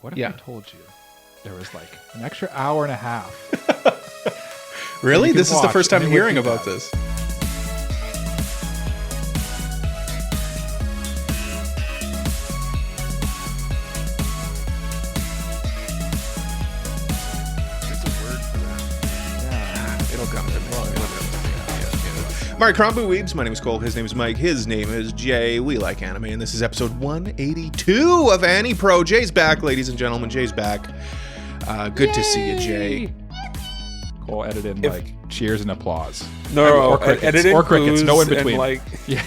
What if Yeah. I told you there was like an extra hour and a half? Really? You can This is the watch, first time and it would hearing be about bad. this. There's a word for that. Yeah. It'll come to me. All right, Krombu Weebs. My name is Cole. His name is Mike. His name is Jay. We like anime, and this is episode 182 of AniPro. Jay's back, ladies and gentlemen. Jay's back. Good to see you, Jay. Cole edited in like cheers and applause. No, or crickets. edited Or crickets. No in boos between. and, like, Yeah.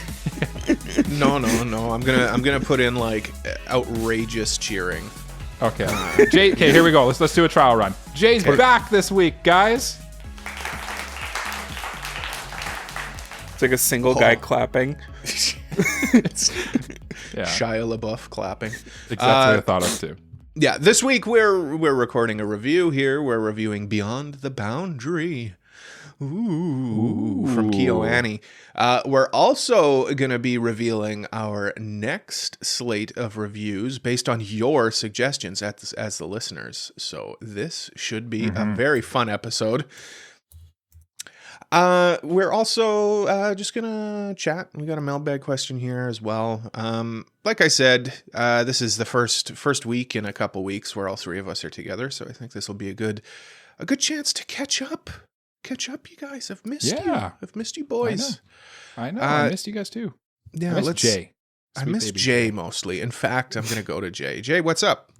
No. I'm gonna put in like outrageous cheering. Okay. Jay. Okay, here we go. Let's do a trial run. Jay's back this week, guys. it's like a single guy clapping. Yeah. Shia LaBeouf clapping. Exactly what I thought of too. Yeah, this week we're recording a review here. We're reviewing Beyond the Boundary. Ooh. From KyoAni. We're also going to be revealing our next slate of reviews based on your suggestions as the listeners. So this should be a very fun episode. We're also just gonna chat. We got a mailbag question here as well. Like I said, this is the first week in a couple weeks where all three of us are together, so I think this will be a good chance to catch up. Catch up, you guys. I've missed you. I've missed you, boys. I know. I missed you guys too. Yeah, I missed Jay. I missed Jay mostly. In fact, I'm gonna go to Jay. Jay, what's up?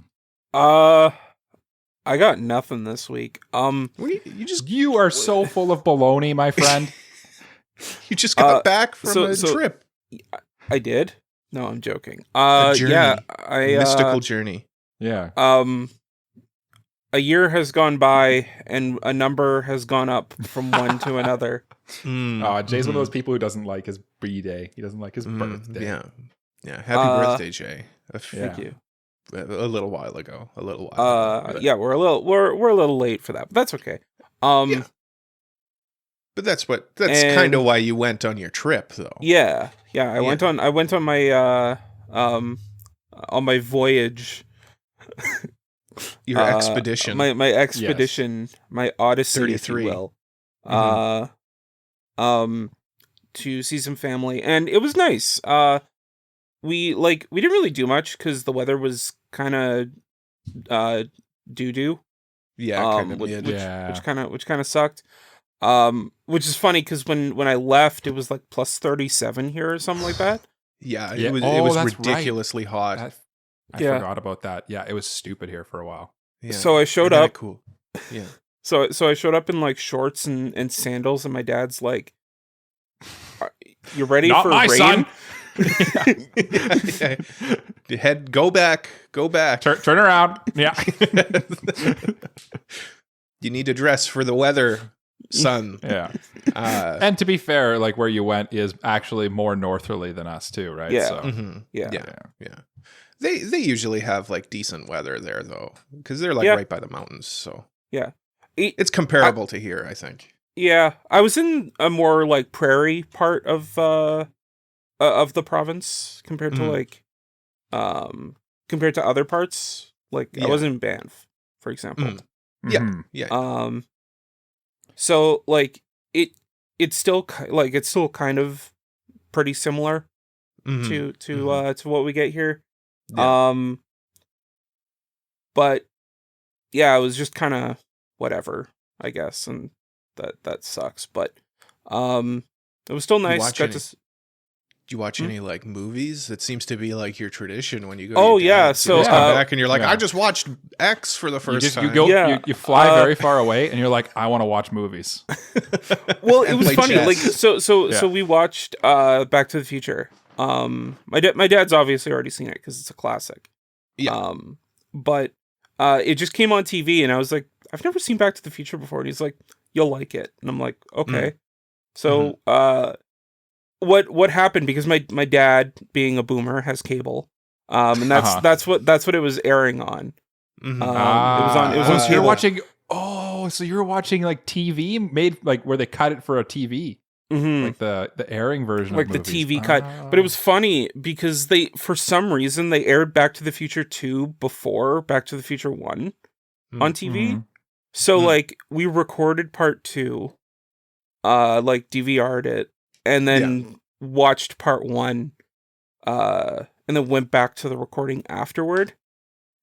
I got nothing this week. You are so full of baloney, my friend. You just got back from a trip. I did. No, I'm joking. A journey. Yeah, Mystical journey. Yeah. A year has gone by and a number has gone up from one to another. Jay's one of those people who doesn't like his B-day. He doesn't like his birthday. Yeah. Happy birthday, Jay. Thank you. A little while ago. Yeah, we're a little late for that, but that's okay. Yeah. But that's kind of why you went on your trip, though. Yeah. I went on my voyage. Your expedition. My expedition, yes. My odyssey, 33. if you will. To see some family, and it was nice. We didn't really do much because the weather was kind of doo-doo. Yeah, which kind of sucked. Which is funny because when I left, it was like plus 37 here or something like that. Yeah, it was ridiculously hot. I forgot about that. Yeah, it was stupid here for a while. Yeah. So I showed up. Cool. Yeah. So I showed up in like shorts and sandals, and my dad's like, "You ready Not for my rain?" Son. Head, go back. Turn around. Yeah. You need to dress for the weather, son. Yeah. And to be fair, like where you went is actually more northerly than us too, right? Yeah. So, Yeah. They usually have like decent weather there though, because they're like right by the mountains. So yeah, it's comparable to here, I think. Yeah, I was in a more like prairie part of the province compared to other parts. Like I was in Banff, for example. Yeah. So like it's still kind of pretty similar to what we get here. Yeah. But yeah, it was just kind of whatever, I guess, and that sucks. But it was still nice. Do you watch any like movies? It seems to be like your tradition when you go. Oh yeah, so you come back and you're like, I just watched X for the first time. You fly very far away, and you're like, I want to watch movies. Well, it was funny. Chess. Like so we watched Back to the Future. My dad's obviously already seen it because it's a classic. Yeah. But it just came on TV, and I was like, I've never seen Back to the Future before. And he's like, you'll like it, and I'm like, okay. So what happened, because my dad, being a boomer, has cable, and that's what it was airing on. It was on so cable. you're watching. Oh, so you're watching like TV made like where they cut it for a TV. Like the airing version like of the movies. TV cut. But it was funny because for some reason, they aired Back to the Future 2 before Back to the Future 1 on TV. So, like, we recorded part 2, like, DVR'd it, and then watched part 1, and then went back to the recording afterward.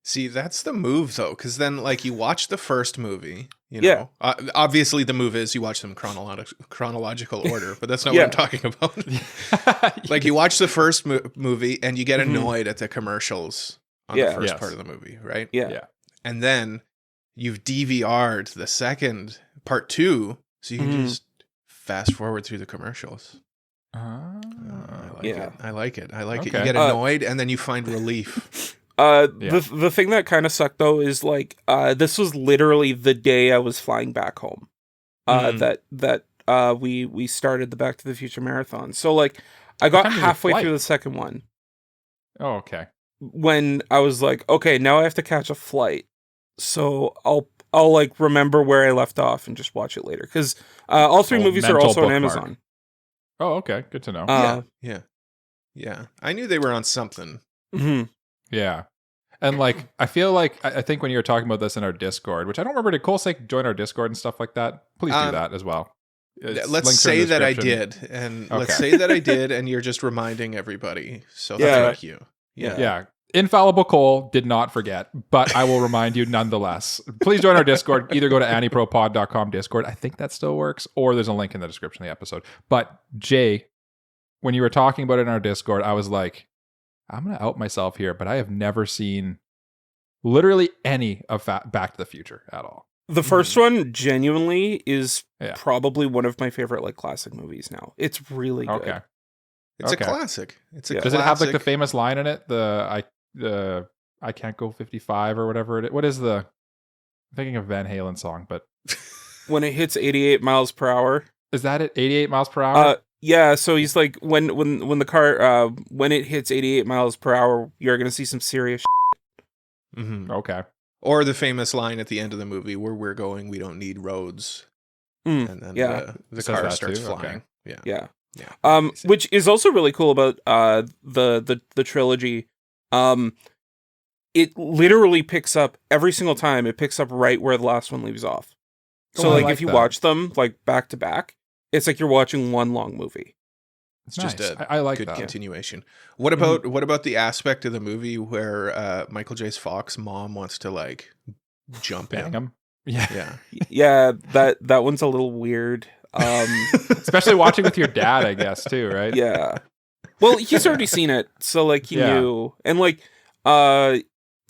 See, that's the move, though, because then, like, you watch the first movie, you know. Obviously, the move is you watch them chronological order, but that's not what I'm talking about. Like, you watch the first movie, and you get annoyed at the commercials on the first part of the movie, right? Yeah. And then you've DVR'd the second, part 2, so you can just fast forward through the commercials. I like it. You get annoyed, and then you find relief. The thing that kind of sucked though is like this was literally the day I was flying back home. That we started the Back to the Future marathon. So like I got halfway through the second one. Oh, okay. When I was like, okay, now I have to catch a flight. So I'll like remember where I left off and just watch it later because all 3 movies are also on Amazon. Oh, okay, good to know. Yeah. I knew they were on something. Yeah. And like, I feel like, I think when you were talking about this in our Discord, which I don't remember, did Cole say join our Discord and stuff like that? Please do that as well. Let's say that I did. And let's say that I did, and you're just reminding everybody. So thank you. Yeah. Infallible Cole did not forget, but I will remind you nonetheless. Please join our Discord. Either go to AniProPod.com Discord. I think that still works. Or there's a link in the description of the episode. But Jay, when you were talking about it in our Discord, I was like, I'm going to out myself here, but I have never seen literally any of Back to the Future at all. The first one genuinely is probably one of my favorite like classic movies now. It's really good. Okay. It's a classic. Does it have like the famous line in it? I can't go 55 or whatever it is. What is I'm thinking of Van Halen song, but when it hits 88 miles per hour. Is that it? 88 miles per hour? Yeah, so he's like, when the car, when it hits 88 miles per hour, you're going to see some serious shit. Okay. Or the famous line at the end of the movie, where we're going, we don't need roads. And then the car starts flying. Okay. Yeah. Which is also really cool about the trilogy. It literally picks up every single time. It picks up right where the last one leaves off. So like if you watch them like back to back, it's like you're watching one long movie. It's nice. just a I like good that. continuation. What about the aspect of the movie where Michael J. Fox's mom wants to like jump him? Yeah. Yeah, that one's a little weird. Especially watching with your dad, I guess, too, right? Yeah. Well, he's already seen it, so like he knew. And like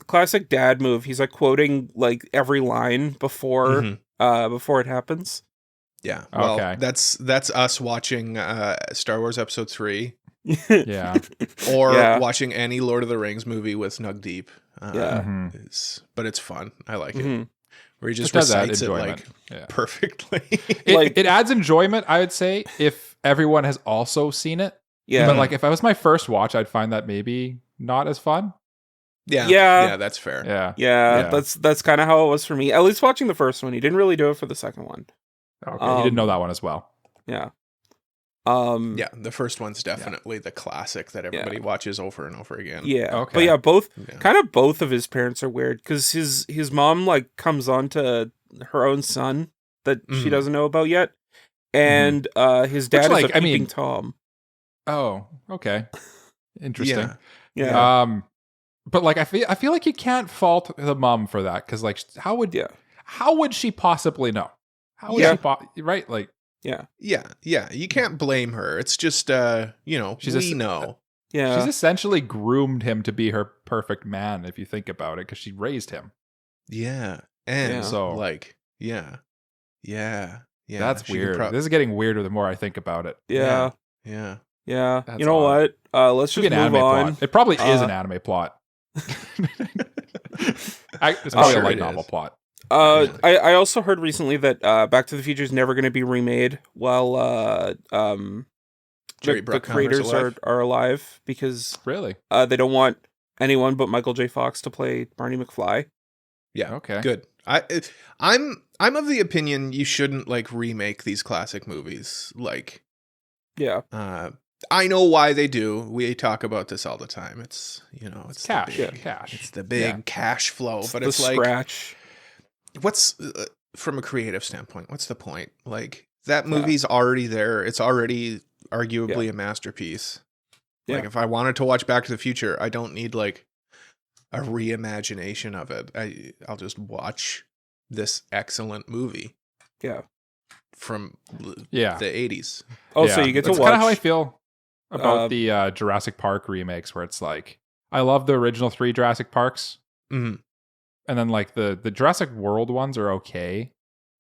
classic dad move, he's like quoting like every line before it happens. Yeah. Well, that's us watching Star Wars Episode 3. Yeah. Or watching any Lord of the Rings movie with Nug Deep. But it's fun. I like it. Where he just recites it like perfectly. It adds enjoyment, I would say, if everyone has also seen it. Yeah. But like if I was my first watch, I'd find that maybe not as fun. Yeah, that's fair. Yeah. That's kind of how it was for me. At least watching the first one. He didn't really do it for the second one. Okay, he didn't know that one as well. Yeah. The first one's definitely the classic that everybody watches over and over again. Yeah. Okay. But both of his parents are weird because his mom like comes on to her own son that she doesn't know about yet. And his dad is a peeping Tom. Oh, okay. Interesting. Yeah. But like I feel like you can't fault the mom for that because like how would she possibly know? How would she right? Like Yeah. You can't blame her. It's just we know. Yeah. She's essentially groomed him to be her perfect man if you think about it because she raised him. Yeah. And so like Yeah. That's weird. This is getting weirder the more I think think about it. Yeah. That's you know odd. what? Let's just move on. Plot. It probably is an anime plot. It's probably a light novel plot. I also heard recently that Back to the Future is never going to be remade while the creators are alive because really they don't want anyone but Michael J. Fox to play Marty McFly. Yeah. Okay. Good. I'm of the opinion you shouldn't like remake these classic movies. Like Yeah. I know why they do. We talk about this all the time. It's it's Cash. the big, Cash. It's the big cash flow. But it's the like, scratch. what's from a creative standpoint? What's the point? Like that movie's already there. It's already arguably a masterpiece. Yeah. Like if I wanted to watch Back to the Future, I don't need like a reimagination of it. I'll just watch this excellent movie. Yeah. From the 80s. Oh, so you get to That's watch. kind of how I feel about the Jurassic Park remakes, where it's like, I love the original 3 Jurassic Parks. Mm-hmm. And then like the Jurassic World ones are okay,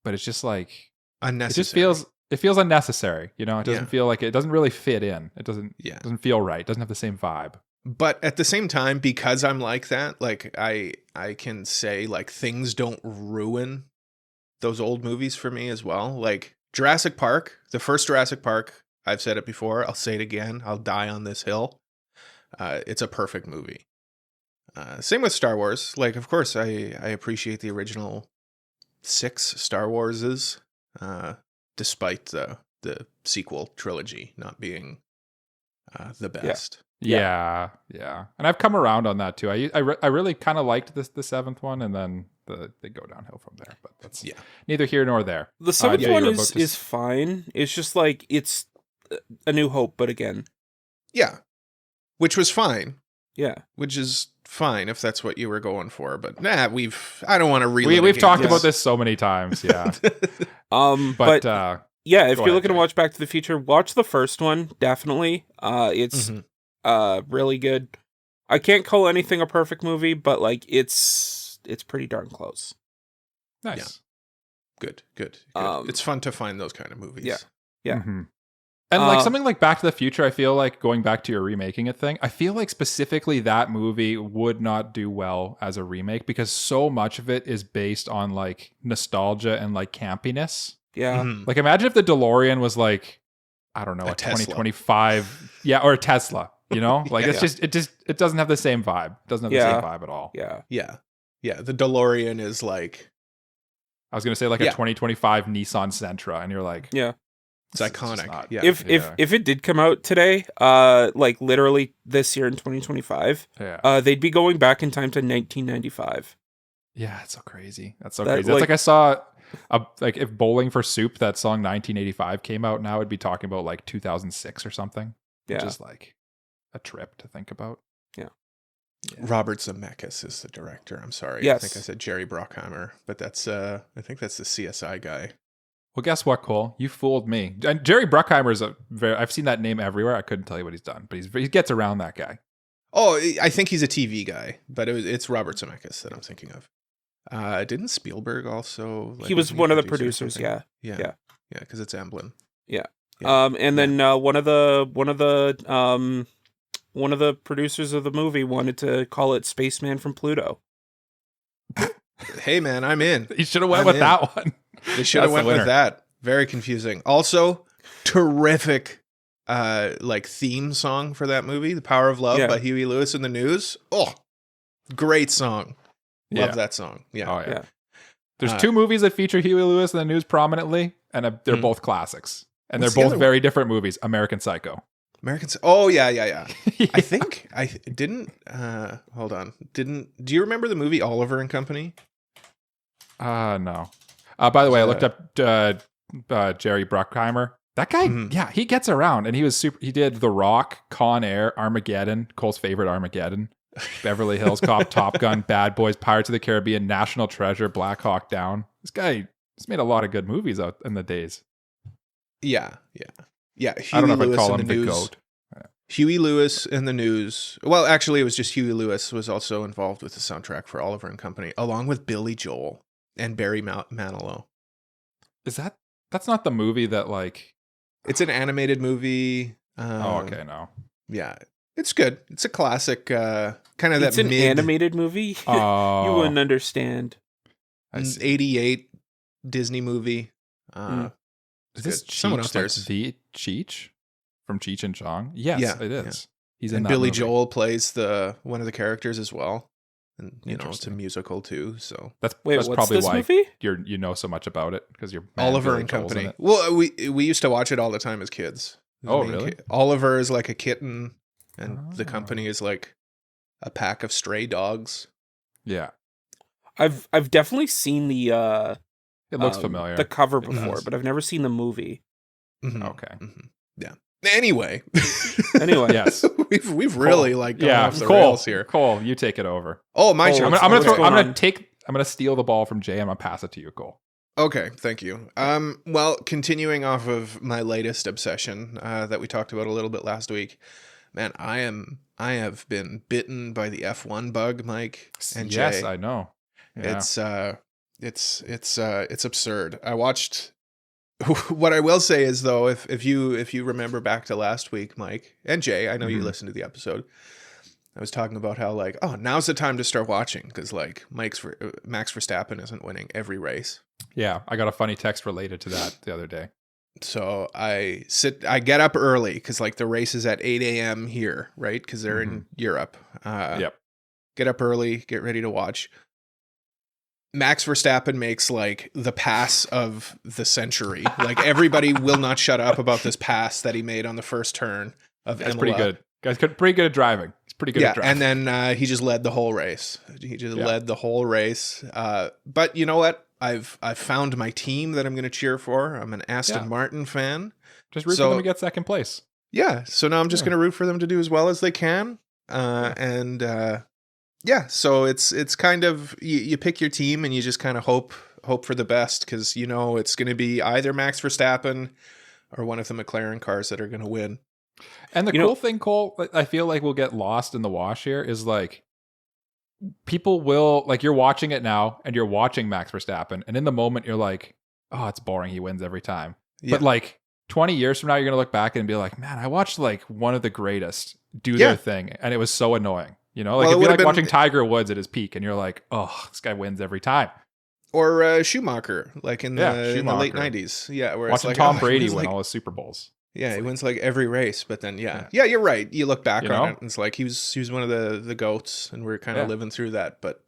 but it's just like unnecessary. It feels unnecessary. It doesn't feel like it doesn't really fit in. It doesn't feel right. It doesn't have the same vibe. But at the same time, because I'm like that, like I can say like things don't ruin those old movies for me as well. Like Jurassic Park, the first Jurassic Park, I've said it before, I'll say it again, I'll die on this hill. It's a perfect movie. Same with Star Wars. Like, of course, I appreciate the original 6 Star Warses, despite the sequel trilogy not being the best. Yeah. And I've come around on that too. I really kind of liked the 7th one, and then they go downhill from there. But that's neither here nor there. The 7th one is fine. It's just like it's A New Hope, but again. Yeah, which was fine. Yeah, which is fine if that's what you were going for. But I don't want to relitigate. We've talked about this so many times. Yeah. but yeah, if you're looking to watch Back to the Future, watch the first one. Definitely. It's really good. I can't call anything a perfect movie, but like it's pretty darn close. Nice. Yeah. Good. It's fun to find those kind of movies. Yeah. Mm-hmm. And like something like Back to the Future, I feel like, going back to your remaking it thing, I feel like specifically that movie would not do well as a remake, because so much of it is based on like nostalgia and like campiness. Yeah. Mm-hmm. Like imagine if the DeLorean was like, I don't know, a 2025, or a Tesla, like it doesn't have the same vibe. It doesn't have the same vibe at all. Yeah. The DeLorean is like, I was going to say like a 2025 Nissan Sentra, and you're like, it's iconic. If it did come out today, like literally this year in 2025, they'd be going back in time to 1995. Yeah, it's so crazy. That's so crazy. That's like I saw, like if Bowling for Soup, that song 1985 came out, now it'd be talking about like 2006 or something. Which is like a trip to think about. Yeah. Robert Zemeckis is the director. I'm sorry. Yes. I think I said Jerry Bruckheimer, but that's I think that's the CSI guy. Well, guess what, Cole? You fooled me. And Jerry Bruckheimer is I've seen that name everywhere. I couldn't tell you what he's done, but he gets around, that guy. Oh, I think he's a TV guy, but it's Robert Zemeckis that I'm thinking of. Didn't Spielberg also? He was one of the producers. Yeah, because it's Amblin. Yeah. And then one of the producers of the movie wanted to call it Spaceman from Pluto. Hey man, I'm in. You should have went with that one. They should have went with that. Very confusing. Also, terrific like theme song for that movie, The Power of Love by Huey Lewis and the News. Oh, great song. Love that song. Yeah. Oh yeah. There's 2 movies that feature Huey Lewis and the News prominently, and they're both classics. And they're both very different movies. American Psycho. Oh yeah. I think I didn't hold on. Do you remember the movie Oliver and Company? No. By the way, I looked up Jerry Bruckheimer. That guy, he gets around, and he was super. He did The Rock, Con Air, Armageddon, Cole's favorite Armageddon, Beverly Hills Cop, Top Gun, Bad Boys, Pirates of the Caribbean, National Treasure, Black Hawk Down. This guy has made a lot of good movies out in the days. Yeah. Huey I don't know if Lewis I'd call and him the the News. GOAT. Huey Lewis and the News. Well, actually, it was just Huey Lewis was also involved with the soundtrack for Oliver and Company, along with Billy Joel and Barry Manilow. That's not the movie that like... It's an animated movie. Okay, no. Yeah, it's good. It's a classic, kind of it's an animated movie? You wouldn't understand. 88 Disney movie. Is this someone upstairs? Like the Cheech from Cheech and Chong? Yes, it is. Yeah. He's in that Billy movie. Joel plays one of the characters as well. And it's a musical too, so that's what's probably this why movie? You know so much about it, because you're Oliver and Company. Well, we used to watch it all the time as kids. Oh, really? Oliver is like a kitten, and the company is like a pack of stray dogs. Yeah. I've definitely seen the It looks familiar. the cover It before, does. but I've never seen the movie. Mhm, Okay. mhm. Yeah. Anyway. Anyway. Yes. we've really like gone off the Cole, rails here. Cole, you take it over. Oh, my Cole, turn. I'm what's going gonna on? I'm gonna steal the ball from Jay. I'm gonna pass it to you, Cole. Okay, thank you. Well, continuing off of my latest obsession that we talked about a little bit last week, man, I have been bitten by the F1 bug, Mike and Yes, Jay. I know. Yeah. It's absurd. I watched. What I will say is though, if you remember back to last week, Mike and Jay, I know you listened to the episode. I was talking about how like, oh, now's the time to start watching because like Max Verstappen isn't winning every race. Yeah, I got a funny text related to that the other day. So I get up early because like the race is at 8 a.m. here, right? Because they're in Europe. Yep. Get up early, get ready to watch. Max Verstappen makes like the pass of the century. Like everybody will not shut up about this pass that he made on the first turn of That's Imola. pretty good. Guys, pretty good at driving. He's pretty good at driving. And then he just led the whole race. Led the whole race. But you know what? I've found my team that I'm going to cheer for. I'm an Aston Martin fan. Just root for them to get second place. Yeah. So now I'm just going to root for them to do as well as they can. So it's kind of you pick your team and you just kind of hope for the best because you know it's going to be either Max Verstappen or one of the McLaren cars that are going to win. And the cool thing, Cole, I feel like we'll get lost in the wash here is like people will like you're watching it now and you're watching Max Verstappen and in the moment you're like, oh, it's boring. He wins every time. Yeah. But like 20 years from now, you're going to look back and be like, man, I watched like one of the greatest do their thing and it was so annoying. You know, like it'd be like watching Tiger Woods at his peak and you're like, oh, this guy wins every time. Or Schumacher, like in the late 90s. Yeah. Where watching it's like, Tom Brady win all his Super Bowls. Yeah, he wins like every race, but then yeah, you're right. You look back on it, and it's like he was one of the goats, and we're kind of living through that. But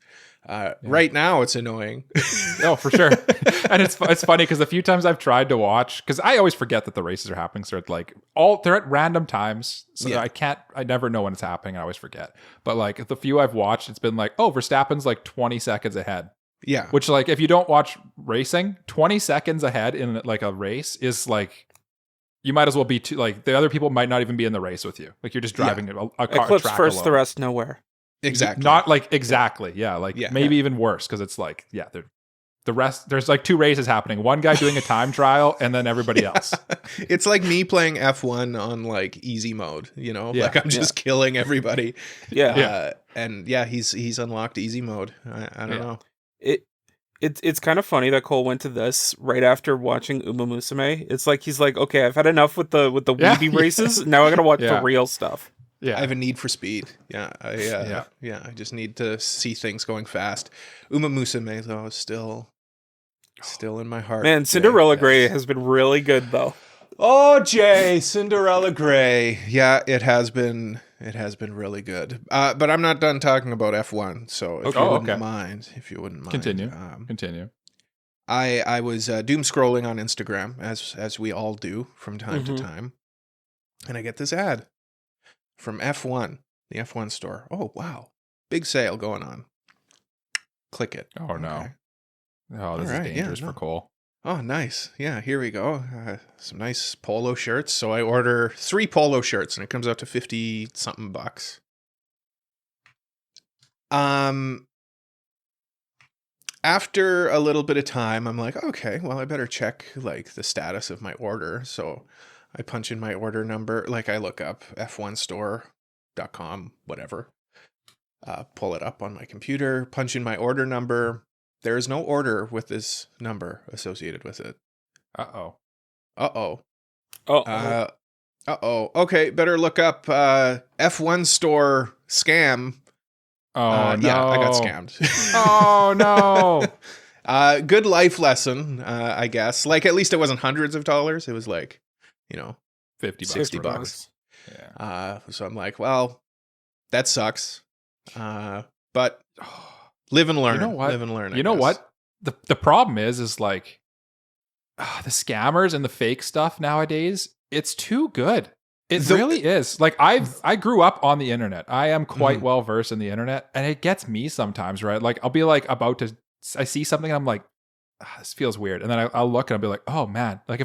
right now, it's annoying. Oh, for sure. And it's funny because a few times I've tried to watch because I always forget that the races are happening. So it's like they're at random times, so I never know when it's happening. I always forget. But like the few I've watched, it's been like, oh, Verstappen's like 20 seconds ahead. Yeah, which like if you don't watch racing, 20 seconds ahead in like a race is like. You might as well be like the other people might not even be in the race with you. Like you're just driving a car. Eclipse track first, alone. the rest nowhere. Exactly. Not like exactly. Yeah. Like maybe even worse because it's like the rest. There's like two races happening. One guy doing a time trial and then everybody else. It's like me playing F1 on like easy mode. You know, like I'm just killing everybody. And he's unlocked easy mode. I don't know. It's kind of funny that Cole went to this right after watching Uma Musume. It's like he's like, okay, I've had enough with the weeby races. Now I gotta watch the real stuff. Yeah, I have a need for speed. I just need to see things going fast. Uma Musume though is still in my heart. Man, Cinderella Grey has been really good though. Oh, Jay, Cinderella Grey. Yeah, it has been really good. But I'm not done talking about F1. So if you wouldn't mind, continue. I was doom scrolling on Instagram as we all do from time to time, and I get this ad from F1, the F1 store. Oh wow, big sale going on. Click it. Oh no. Oh, this is dangerous for Cole. Oh, nice. Yeah, here we go. Some nice polo shirts. So I order 3 polo shirts and it comes out to 50 something bucks. After a little bit of time, I'm like, okay, well, I better check like the status of my order. So I punch in my order number. Like I look up f1store.com, whatever. Pull it up on my computer, punch in my order number. There is no order with this number associated with it. Uh-oh. Okay, better look up F1 store scam. Oh, no. Yeah, I got scammed. Oh, no. Good life lesson, I guess. Like, at least it wasn't hundreds of dollars. It was like, 50 bucks. Yeah. So I'm like, well, that sucks. But... live and learn. You know what? Live and learn. You know what? The problem is like the scammers and the fake stuff nowadays. it's too good. It really is. Like I grew up on the internet. I am quite well versed in the internet, and it gets me sometimes, right? Like I'll be like I see something and I'm like, this feels weird. And then I'll look and I'll be like, oh man, like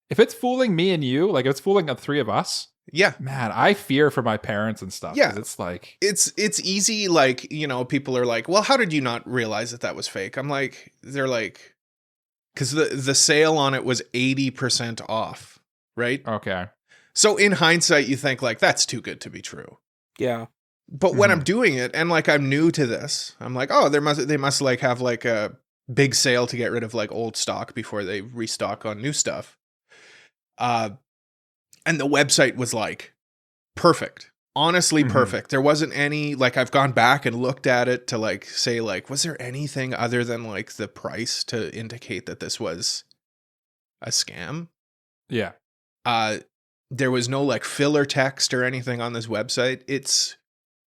if it's fooling me and you, like if it's fooling the three of us, yeah, man, I fear for my parents and stuff. Yeah. It's like, it's easy. Like, you know, people are like, well, how did you not realize that was fake? I'm like, they're like, because the sale on it was 80% off, right? okay. So in hindsight, you think like, that's too good to be true. Yeah. But when I'm doing it and like I'm new to this, I'm like, oh, they must like have like a big sale to get rid of like old stock before they restock on new stuff. And the website was like perfect. Honestly, perfect. There wasn't any, like, I've gone back and looked at it to like say like, was there anything other than like the price to indicate that this was a scam? Yeah. There was no like filler text or anything on this website. It's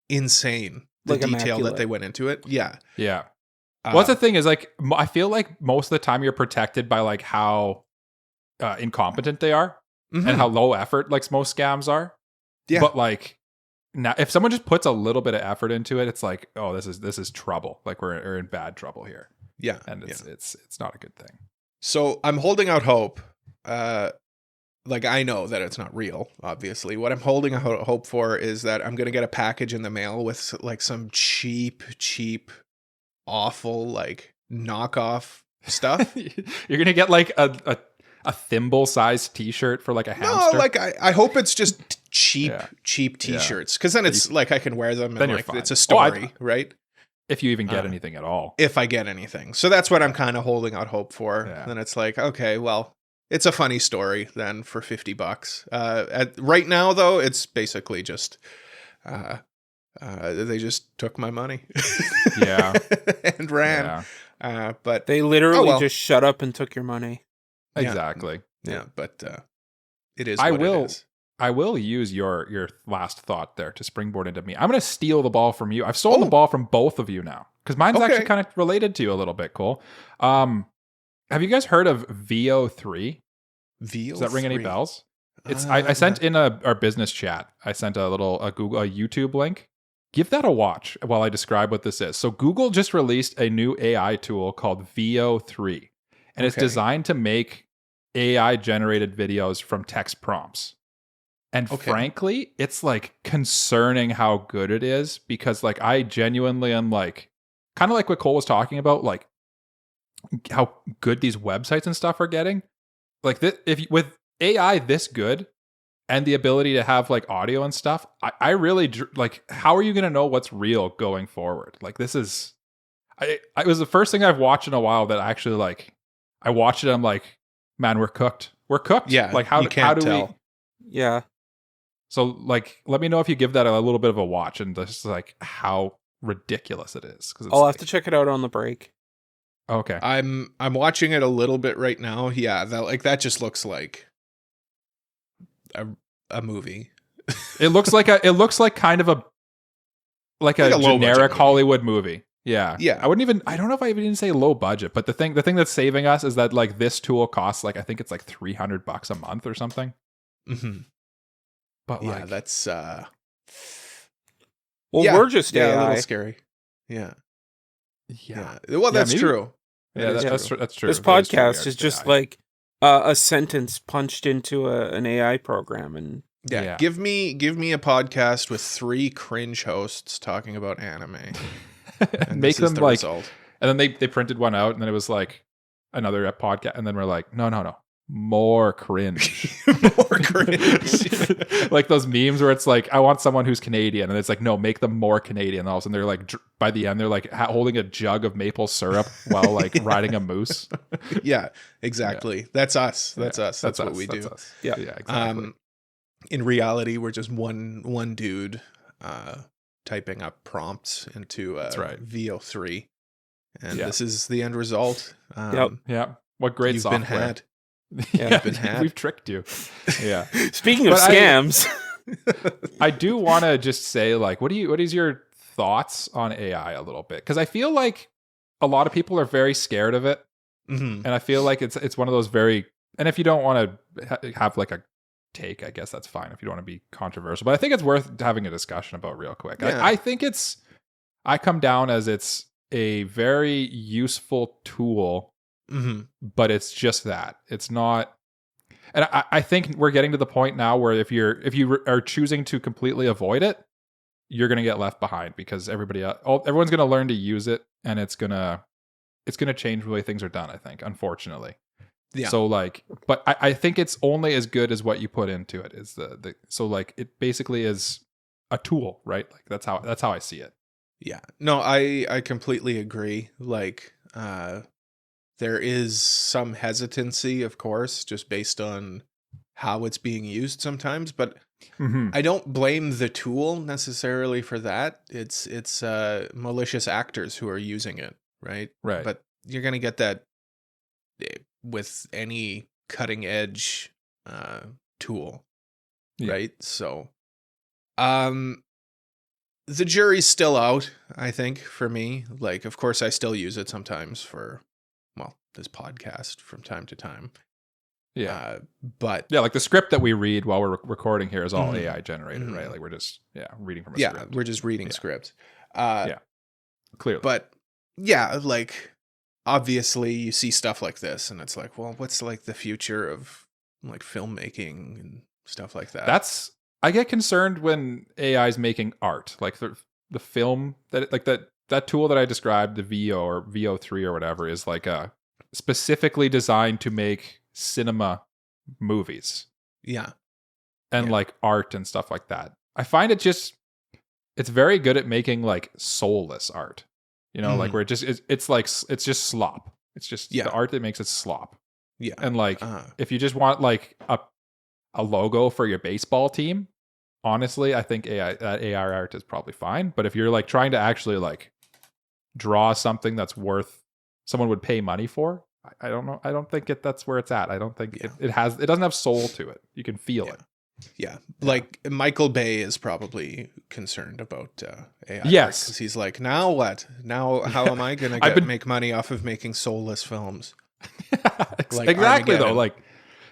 insane. The Like detail immaculate. that they went into it. Yeah. Yeah. What's the thing is like, I feel like most of the time you're protected by like how incompetent they are and how low effort like most scams are. Yeah. But like now, if someone just puts a little bit of effort into it, it's like, oh, this is trouble. Like we're in bad trouble here. Yeah. And it's not a good thing. So I'm holding out hope. Like I know that it's not real, obviously. What I'm holding out hope for is that I'm going to get a package in the mail with like some cheap, awful, like knockoff stuff. You're going to get like a thimble sized t-shirt for like a hamster. No, like I hope it's just cheap Yeah. t-shirts. Cause then it's like I can wear them Then and you're like fine. it's a story, right? If you even get anything at all. If I get anything. So that's what I'm kind of holding out hope for. Yeah. Then it's like, okay, well, it's a funny story then for $50. Right now though, it's basically just they just took my money. Yeah. And ran. Yeah. But They literally well. just shut up and took your money. Yeah. Exactly. yeah, but it is I what will- it is. I will use your last thought there to springboard into me. I'm going to steal the ball from you. I've stolen the ball from both of you now because mine's Okay. actually kind of related to you a little bit, Cole. Have you guys heard of VO3? Does that ring any bells? It's I sent in our business chat. I sent a YouTube link. Give that a watch while I describe what this is. So Google just released a new AI tool called VO3, and it's Okay. designed to make AI generated videos from text prompts. And frankly, it's like concerning how good it is because like I genuinely am like kind of like what Cole was talking about, like how good these websites and stuff are getting. Like with AI this good and the ability to have like audio and stuff, I really like. How are you going to know what's real going forward? Like this is, it was the first thing I've watched in a while that actually like I watched it. I'm like, man, we're cooked. We're cooked. Yeah, Like how you can't do tell. we? Yeah. So, like, let me know if you give that a little bit of a watch and just like how ridiculous it is. Because I'll have to check it out on the break. Okay. I'm watching it a little bit right now. Yeah, that just looks like a movie. It looks like kind of a Like a low generic budget movie. Hollywood movie. Yeah. Yeah. I don't know if I even say low budget, but the thing that's saving us is that like this tool costs like I think it's like $300 a month or something. Mm-hmm. But Yeah, like that's Well, yeah, we're just a AI. little scary. Yeah. yeah. Well, that's maybe- true. Yeah, That is that's true. that's true. This That is true. We podcast are is just AI. like a sentence punched into an AI program, and Yeah. Yeah. Give me a podcast with 3 cringe hosts talking about anime. And make this is them the like result. and then they printed one out and then it was like another podcast and then we're like no more cringe. More cringe. Like those memes where it's like I want someone who's Canadian and it's like no, make them more Canadian. And all of a sudden they're like by the end they're like holding a jug of maple syrup while like riding a moose. Yeah, exactly. That's us. That's us. That's what we do. Us. Yeah. Exactly. In reality, we're just one dude typing up prompts into That's right. VO3, and Yeah. this is the end result. Yep. Yeah. What great You've software. been had. Yeah, been had. we've tricked you. Yeah. speaking of But scams, I do want to just say, like, what is your thoughts on AI a little bit? Because I feel like a lot of people are very scared of it, Mhm. and I feel like it's one of those very. And if you don't want to have like a take, I guess that's fine if you don't want to be controversial. But I think it's worth having a discussion about real quick. Yeah. I think I come down as it's a very useful tool, but it's just that. It's not. And I think we're getting to the point now where if you are choosing to completely avoid it, you're going to get left behind because everyone's going to learn to use it, and it's going to change the way things are done, I think, unfortunately. Yeah. So but I think it's only as good as what you put into it. Is so it basically is a tool, right? Like that's how I see it. Yeah. No, I completely agree. Like, there is some hesitancy, of course, just based on how it's being used sometimes, but I don't blame the tool necessarily for that. It's malicious actors who are using it, right? Right. But you're going to get that with any cutting edge tool, right? So, the jury's still out, I think, for me. Like, of course, I still use it sometimes for, well, this podcast from time to time. Yeah. But yeah, like the script that we read while we're recording here is all AI generated, right? Like we're just reading from a script. Yeah, we're just reading script. Clearly. But yeah, like obviously you see stuff like this and it's like, well, what's like the future of like filmmaking and stuff like that? I get concerned when AI is making art, like the film that tool that I described, the VO or VO3 or whatever, is like a specifically designed to make cinema movies. Yeah. And like art and stuff like that. I find it's very good at making like soulless art. You know, like where it's just slop. It's just the art that makes it slop. Yeah. And like if you just want like a logo for your baseball team, honestly, I think AI art is probably fine. But if you're like trying to actually like draw something that's worth someone would pay money for, I don't know. I don't think that's where it's at. I don't think it doesn't have soul to it. You can feel it. Yeah. Like Michael Bay is probably concerned about AI. Yes. Because he's like, now what? Now how am I going to make money off of making soulless films? Like exactly though. Like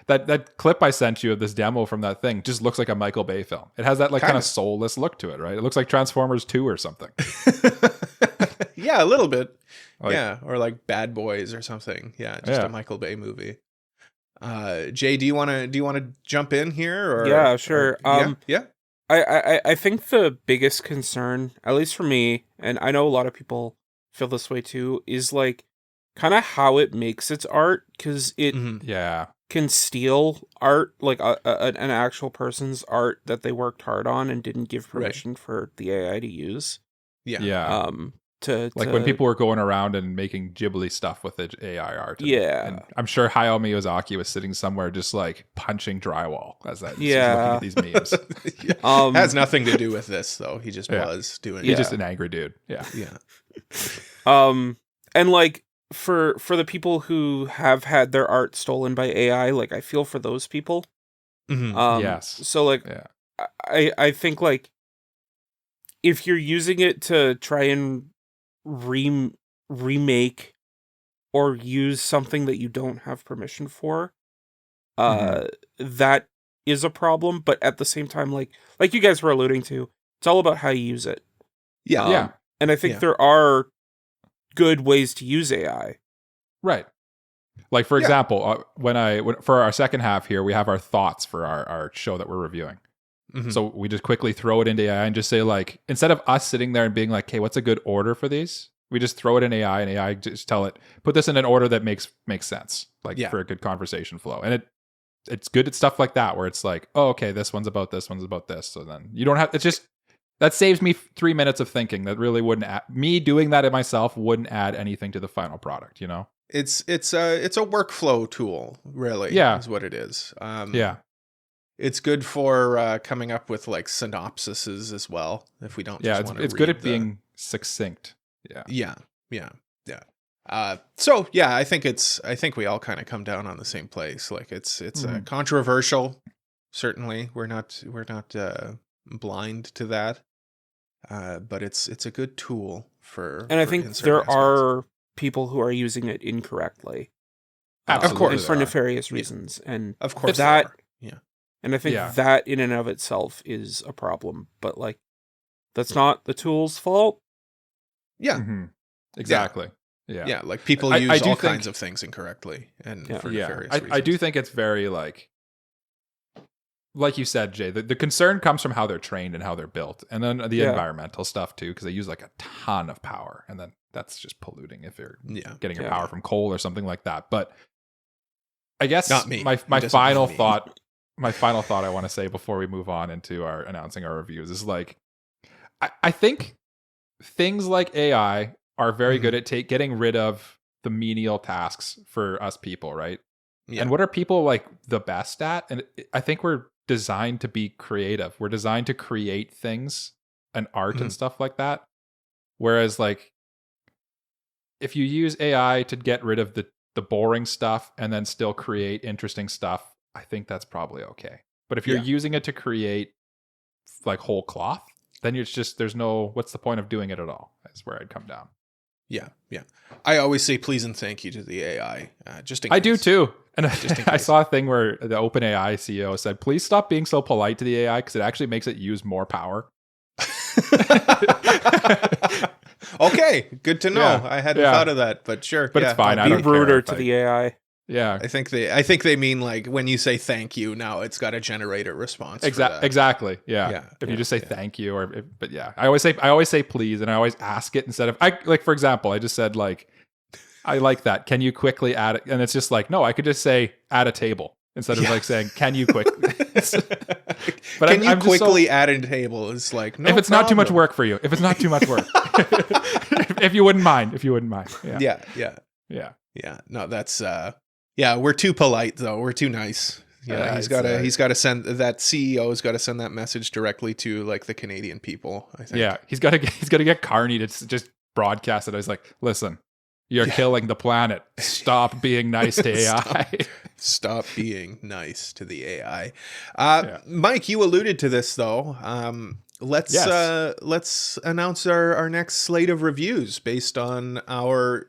that clip I sent you of this demo from that thing just looks like a Michael Bay film. It has that like kind of soulless look to it, right? It looks like Transformers 2 or something. Yeah, a little bit. Like, yeah, or like Bad Boys or something. Yeah, just a Michael Bay movie. Jay, do you want to jump in here? Or yeah, sure. Yeah. I think the biggest concern, at least for me, and I know a lot of people feel this way too, is like kind of how it makes its art, because it can steal art, like an actual person's art that they worked hard on and didn't give permission for the AI to use. Yeah. When people were going around and making Ghibli stuff with the AI art. And I'm sure Hayao Miyazaki was sitting somewhere just like punching drywall as that. Looking at these memes. Has nothing to do with this though. He just was doing. He's just an angry dude. Yeah. And like for the people who have had their art stolen by AI, like I feel for those people. Yes. So like, I think like if you're using it to try and remake or use something that you don't have permission for, that is a problem. But at the same time, like you guys were alluding to, it's all about how you use it. And I think there are good ways to use AI. Right. Like for example, when for our second half here, we have our thoughts for our show that we're reviewing. So we just quickly throw it into AI and just say like, instead of us sitting there and being like, "Hey, what's a good order for these?" We just throw it in AI and AI just tell it, put this in an order that makes sense, like for a good conversation flow. And it's good at stuff like that where it's like, oh, okay, this one's about this, one's about this. So then you don't have. It's just that saves me 3 minutes of thinking. That really wouldn't me doing that in myself wouldn't add anything to the final product. You know, it's a workflow tool, really. Yeah, is what it is. It's good for coming up with like synopsises as well. If we don't, it's good at being succinct. Yeah. So yeah, I think we all kind of come down on the same place. Like it's controversial. Certainly, we're not blind to that. But it's a good tool for. And I think there are people who are using it incorrectly. Absolutely, and for nefarious reasons, and of course that. And I think Yeah. that in and of itself is a problem. But like, that's not the tool's fault. Yeah. Mhm. Exactly. Yeah. Like people I use do all think- kinds of things incorrectly and Yeah. for Yeah, nefarious reasons. I do think it's very like you said, Jay, the concern comes from how they're trained and how they're built, and then the Yeah. environmental stuff too, because they use like a ton of power, and then that's just polluting if you're getting your Yeah. power from coal or something like that. But I guess Not me. my It doesn't final mean me. thought, I want to say before we move on into our announcing our reviews is like, I think things like AI are very good at getting rid of the menial tasks for us people, right? Yeah. And what are people like the best at? And I think we're designed to be creative. We're designed to create things and art and stuff like that. Whereas like if you use AI to get rid of the boring stuff and then still create interesting stuff, I think that's probably okay. But if you're using it to create like whole cloth, then it's just what's the point of doing it at all? That's where I'd come down. Yeah. I always say please and thank you to the AI. Just in case. I do too. And Just in I case. saw a thing where the OpenAI CEO said, please stop being so polite to the AI because it actually makes it use more power. Okay, good to know. Yeah. I hadn't thought of that, but sure. But it's fine. I Be don't care ruder if to I- the AI. Yeah. I think they mean like when you say thank you, now it's got to generate a response. for that. Exactly. Yeah. Yeah. If you just say thank you, but yeah, I always say please, and I always ask it instead of for example, I just said like, I like that. Can you quickly add it? And it's just like, no, I could just say add a table instead of like saying, can you quickly? But Can you I'm just quickly add a table? It's like no. if it's not too much problem. work for you, if if you wouldn't mind, Yeah. Yeah. No, that's we're too polite though. We're too nice. Yeah, he's got to send that CEO's got to send that message directly to like the Canadian people, I think. Yeah, he's got to get Carney to just broadcast it. I was like, listen, you're killing the planet. Stop being nice to AI. Stop being nice to the AI. Mike, you alluded to this though. Let's announce our next slate of reviews based on our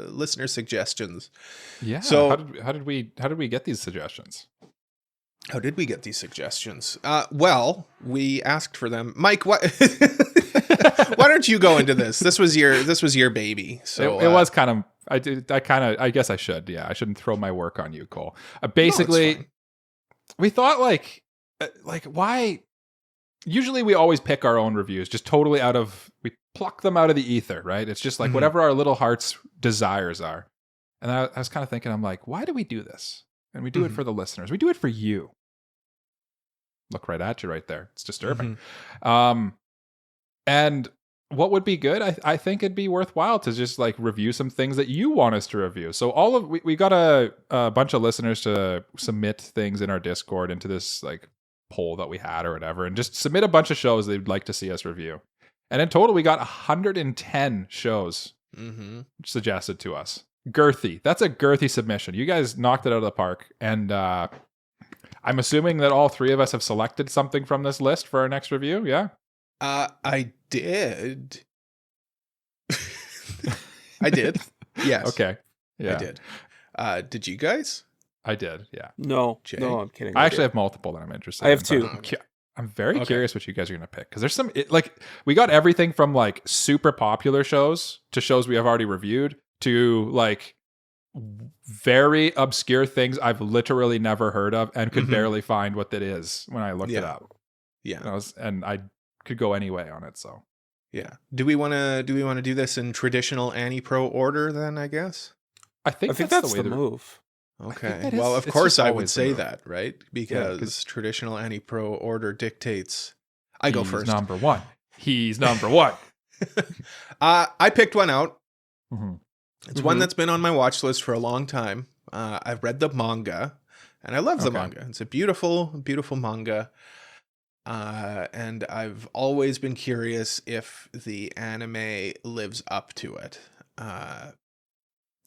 listener suggestions. Yeah. So how did we get these suggestions? How did we get these suggestions? Well, we asked for them. Mike, what? Why don't you go into this? This was your baby. So it was kind of. I guess I should. Yeah, I shouldn't throw my work on you, Cole. Basically, we thought like why. Usually, we always pick our own reviews, just totally we pluck them out of the ether, right? It's just like whatever our little heart's desires are. And I was kind of thinking, I'm like, why do we do this? And we do it for the listeners. We do it for you. Look right at you right there. It's disturbing. And what would be good? I think it'd be worthwhile to just like review some things that you want us to review. So we got a bunch of listeners to submit things in our Discord into this like poll that we had or whatever, and just submit a bunch of shows they'd like to see us review. And in total, we got 110 shows suggested to us. Girthy. That's a girthy submission. You guys knocked it out of the park. And I'm assuming that all three of us have selected something from this list for our next review. Yeah. I did. I did. Yes. Okay. Yeah. I did. Did you guys? I did. Yeah. No, Jay? no, I'm kidding. I actually have multiple that I'm interested I have in. two. I'm very curious what you guys are going to pick. Because there's we got everything from like super popular shows to shows we have already reviewed to like very obscure things I've literally never heard of and could barely find what that is when I looked it up. Yeah. And I could go any way on it. So yeah. Do we want to do this in traditional AniPro order then, I guess? I think that's the move. Okay. Well, of course I would say that, right? Because traditional AniPro order dictates I go first. Number one. He's number one. I picked one out. It's one that's been on my watch list for a long time. I've read the manga, and I love the manga. It's a beautiful, beautiful manga. And I've always been curious if the anime lives up to it.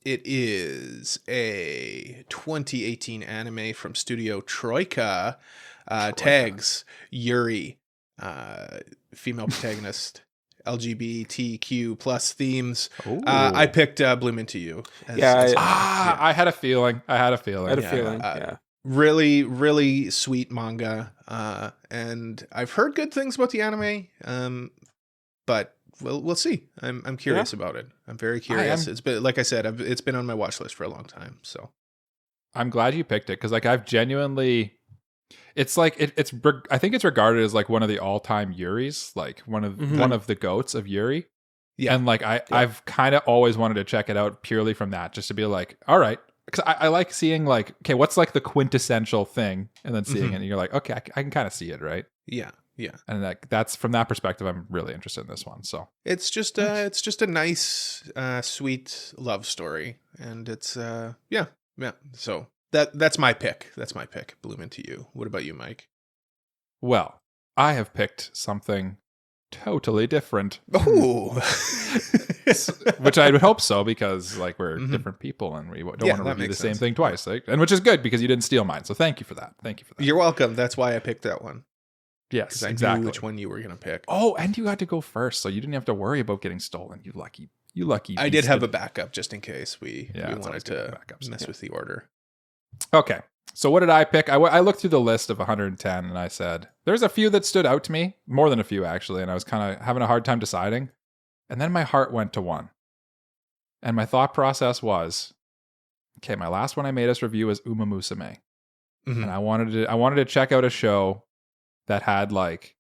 It is a 2018 anime from Studio Troika. Tags Yuri, female protagonist. LGBTQ plus themes. I picked Bloom Into You. I had a feeling. Yeah. Really, really sweet manga. And I've heard good things about the anime. But we'll see. I'm curious about it. I'm very curious. It's been, like I said, it's been on my watch list for a long time. So I'm glad you picked it because like I've genuinely, it's like I think it's regarded as like one of the all-time Yuris, like one of the goats of Yuri. Yeah. And like I've kind of always wanted to check it out purely from that, just to be like, all right, because I like seeing like, okay, what's like the quintessential thing, and then seeing it, and you're like, okay, I can kind of see it, right? Yeah. Yeah. And that's from that perspective, I'm really interested in this one. So it's just a nice, sweet love story, and it's yeah. So that's my pick. That's my pick. Bloom Into You. What about you, Mike? Well, I have picked something totally different. Oh, which I would hope so, because like we're different people and we don't want to review the same thing twice, like, and which is good because you didn't steal mine. So thank you for that. You're welcome. That's why I picked that one. Yes, I exactly. knew which one you were gonna pick. Oh, and you got to go first, so you didn't have to worry about getting stolen. You lucky. I did have a backup just in case we wanted to mess with the order. Okay. So what did I pick? I looked through the list of 110 and I said, there's a few that stood out to me, more than a few actually, and I was kind of having a hard time deciding. And then my heart went to one. And my thought process was, okay, my last one I made us review was Uma Musume. And I wanted to check out a show that had like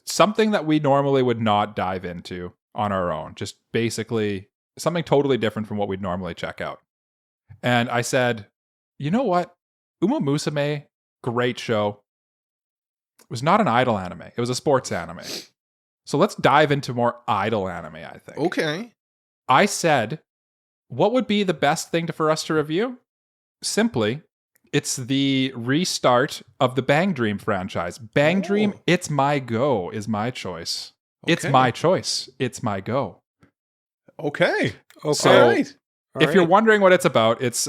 something that we normally would not dive into on our own. Just basically something totally different from what we'd normally check out. And I said, you know what? Uma Musume, great show. It was not an idol anime. It was a sports anime. So let's dive into more idol anime, I think. Okay. I said, what would be the best thing for us to review? Simply, it's the restart of the Bang Dream franchise. Bang Dream, It's My Go is my choice. Okay. It's my choice. It's my go. Okay. So if you're wondering what it's about, it's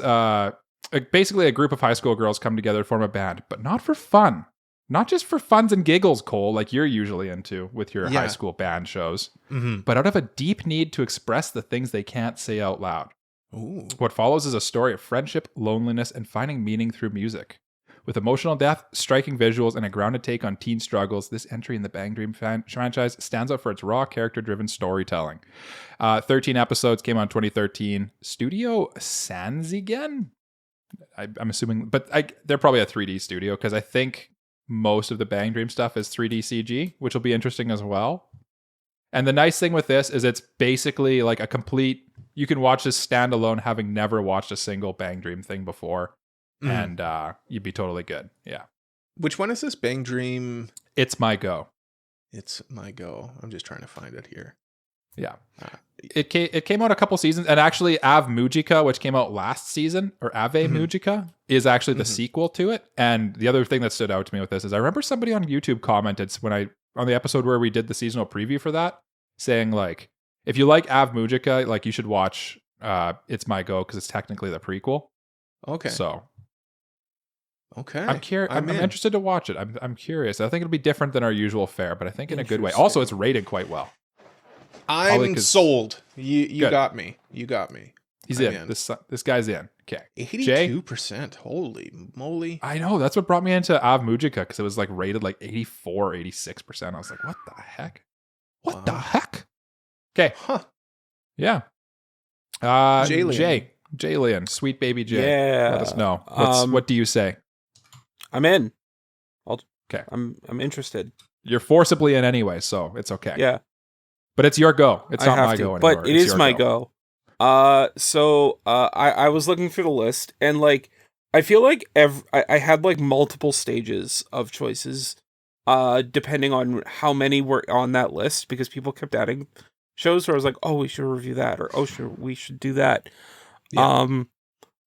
basically a group of high school girls come together to form a band, but not for fun. Not just for funs and giggles, Cole, like you're usually into with your high school band shows, but out of a deep need to express the things they can't say out loud. Ooh. What follows is a story of friendship, loneliness, and finding meaning through music. With emotional depth, striking visuals, and a grounded take on teen struggles, this entry in the Bang Dream franchise stands out for its raw, character-driven storytelling. 13 episodes, came out in 2013. Studio Sanzigen? I'm assuming, but they're probably a 3D studio, because I think most of the Bang Dream stuff is 3D CG, which will be interesting as well. And the nice thing with this is it's basically like a complete, you can watch this standalone having never watched a single Bang Dream thing before, and you'd be totally good. Yeah. Which one is this? Bang Dream? It's My Go. It's My Go. I'm just trying to find it here. Yeah. It came out a couple seasons, and actually Ave Mujika, which came out last season, or Ave Mujika, is actually the sequel to it. And the other thing that stood out to me with this is I remember somebody on YouTube commented on the episode where we did the seasonal preview for that, saying like, if you like Ave Mujika, like you should watch It's My Go, because it's technically the prequel. Okay. So okay, I'm interested to watch it. I'm curious. I think it'll be different than our usual fare, but I think in a good way. Also, it's rated quite well. I'm sold. You got me. You got me. He's in. This guy's in. Okay. 82%. Holy moly. I know. That's what brought me into Ave Mujika, because it was like rated like 84, 86%. I was like, what the heck? What the heck? Okay. Huh. Yeah. Jalen, sweet baby Jay. Yeah. Let us know. What do you say? I'm in. Okay. I'm interested. You're forcibly in anyway, so it's okay. Yeah. But it's your go. It's not my go anymore. But it is my go. So I was looking through the list, and like I feel like I had like multiple stages of choices, depending on how many were on that list, because people kept adding shows where I was like, oh, we should review that, or we should do that. Yeah.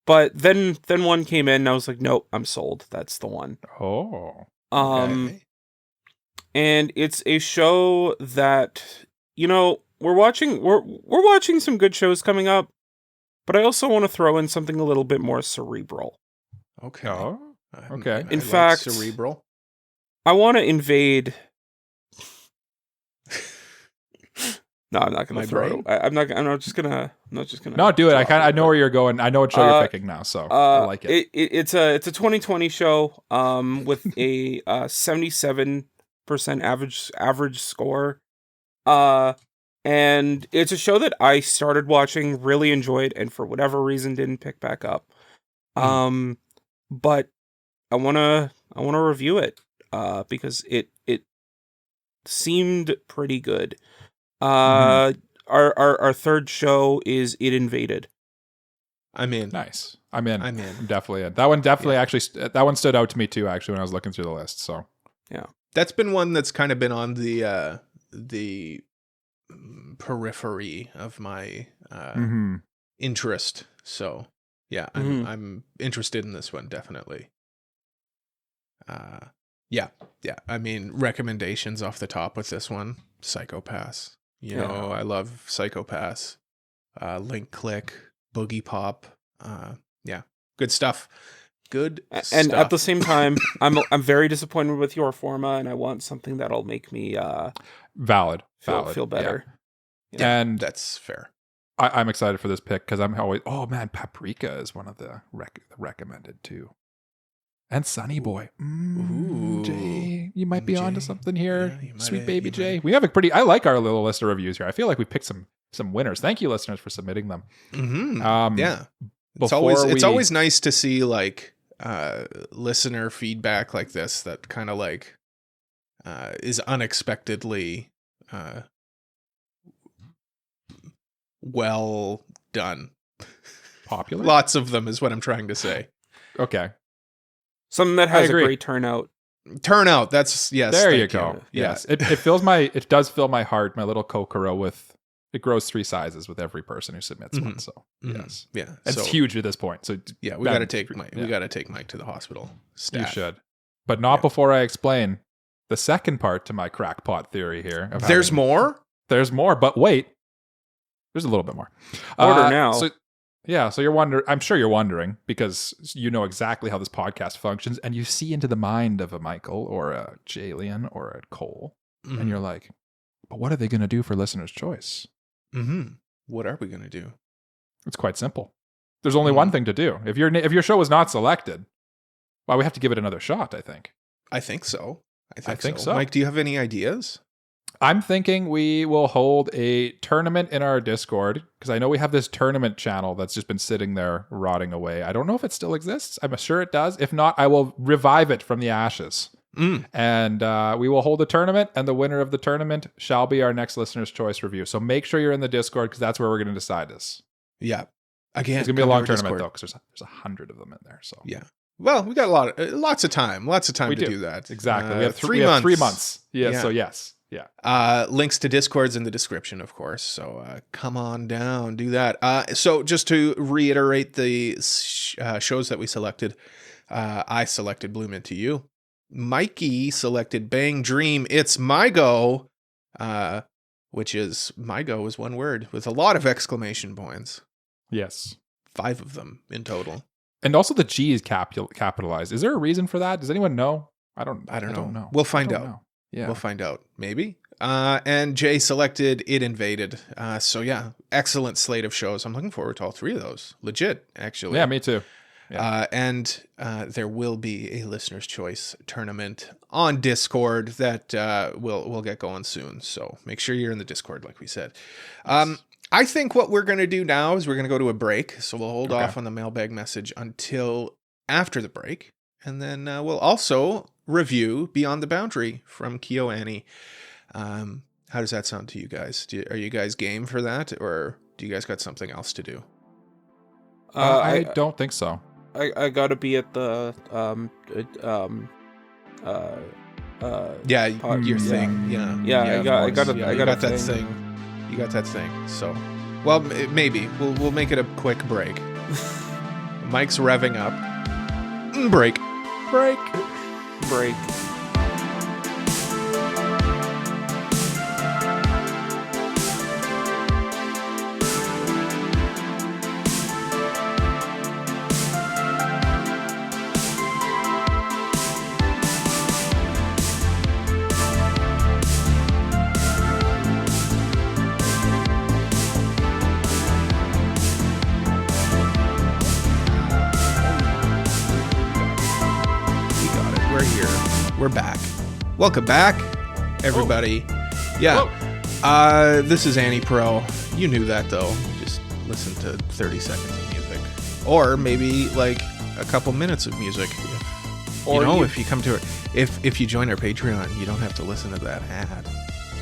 But then one came in, and I was like, nope, I'm sold. That's the one. Oh. Okay. And it's a show that, you know, we're watching some good shows coming up, but I also want to throw in something a little bit more cerebral. Okay. Oh, okay. In fact, cerebral. I want to invade. No, I'm not gonna My throw brain? it. I'm not just gonna. No, do it. drop I know where you're going. I know what show you're picking now, so I like it. It's a 2020 show with a 77% average score. And it's a show that I started watching, really enjoyed, and for whatever reason didn't pick back up. But I wanna review it because it seemed pretty good. Our third show is It Invaded. I'm in. Nice. I'm in. I'm in. I'm definitely in. That one definitely that one stood out to me too, actually, when I was looking through the list. So yeah, that's been one that's kind of been on the periphery of my interest. So yeah, I'm interested in this one, definitely. Yeah. I mean, recommendations off the top with this one: Psychopaths. You know, I love Psychopaths. Link Click, Boogie Pop. Yeah, good stuff. Good and stuff. at the same time, I'm very disappointed with Your Forma, and I want something that'll make me valid. Feel better. Yeah, and that's fair. I'm excited for this pick because I'm always, oh man, Paprika is one of the recommended too. And Sunny Boy. Jay, you might be onto something here. Yeah, Sweet baby Jay. We have I like our little list of reviews here. I feel like we picked some winners. Thank you, listeners, for submitting them. Yeah. It's always nice to see like listener feedback like this that kind of like is unexpectedly well done. Popular? Lots of them is what I'm trying to say. Okay. Something that has a great turnout. Turnout. That's yes. There you go. Yes. It does fill my heart, my little Kokoro with, it grows 3 sizes with every person who submits one. So yes. Yeah. It's huge at this point. So yeah, we gotta take Mike to the hospital. Stat. You should. But not before I explain the second part to my crackpot theory here. There's more? There's more, but wait. There's a little bit more. Order now. So you're wondering, I'm sure you're wondering, because you know exactly how this podcast functions, and you see into the mind of a Michael or a Jalen or a Cole, and you're like, but what are they going to do for listener's choice? What are we going to do? It's quite simple. There's only one thing to do. If your show is not selected, well, we have to give it another shot, I think. I think so. I think so. Mike, do you have any ideas? I'm thinking we will hold a tournament in our Discord, because I know we have this tournament channel that's just been sitting there rotting away. I don't know if it still exists. I'm sure it does. If not, I will revive it from the ashes. And we will hold a tournament, and the winner of the tournament shall be our next listener's choice review. So make sure you're in the Discord, because that's where we're going to decide this. Yeah. Again, it's going to be a long tournament, though, because there's 100 of them in there. So yeah. Well, we got lots of time. Lots of time to do that. Exactly. We have 3 months. 3 months. Yeah. So yes. Yeah. Links to Discords in the description, of course. So come on down, do that. So just to reiterate the shows that we selected, I selected Bloom Into You. Mikey selected Bang Dream. It's My Go, which is My Go is one word with a lot of exclamation points. Yes. 5 of them in total. And also the G is capitalized. Is there a reason for that? Does anyone know? I don't know. We'll find out. Yeah. We'll find out. Maybe. And Jay selected It Invaded. So yeah, excellent slate of shows. I'm looking forward to all 3 of those. Legit, actually. Yeah, me too. Yeah. And there will be a listener's choice tournament on Discord that we'll get going soon. So make sure you're in the Discord, like we said. I think what we're going to do now is we're going to go to a break. So we'll hold off on the mailbag message until after the break. And then we'll also review Beyond the Boundary from KyoAni. How does that sound to you guys? Are you guys game for that, or do you guys got something else to do? I don't think so. I gotta be at the your thing. I got that thing. You got that thing. So, well, maybe we'll make it a quick break. Mike's revving up. Break. we're back. Welcome back, everybody. Yeah. This is AniPro. You knew that, though. Just listen to 30 seconds of music. Or maybe, like, a couple minutes of music. Or if you come to it, if you join our Patreon, you don't have to listen to that ad.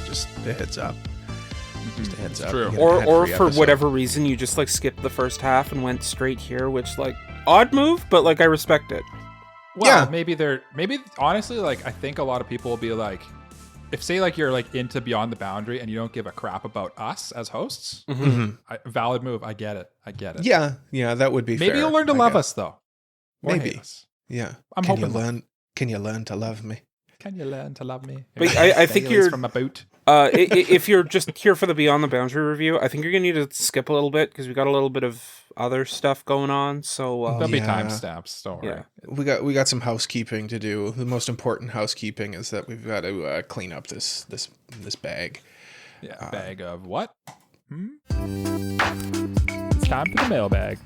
Just a heads up. Just a heads up. True. Or for whatever reason, you just, like, skipped the first half and went straight here, which, like, odd move, but, like, I respect it. Well, maybe honestly, like, I think a lot of people will be like, if say like you're like into Beyond the Boundary and you don't give a crap about us as hosts, valid move. I get it. Yeah, that would be maybe fair, you'll learn to love us though. Or Maybe. hate us. Yeah. I'm hoping. Can you learn to love me? Can you learn to love me? But I think you're from a boot. If you're just here for the Beyond the Boundary review, I think you're gonna need to skip a little bit because we got a little bit of other stuff going on. So there'll be timestamps. Don't worry. We got some housekeeping to do. The most important housekeeping is that we've got to clean up this bag. Yeah, bag of what? It's time for the mailbag.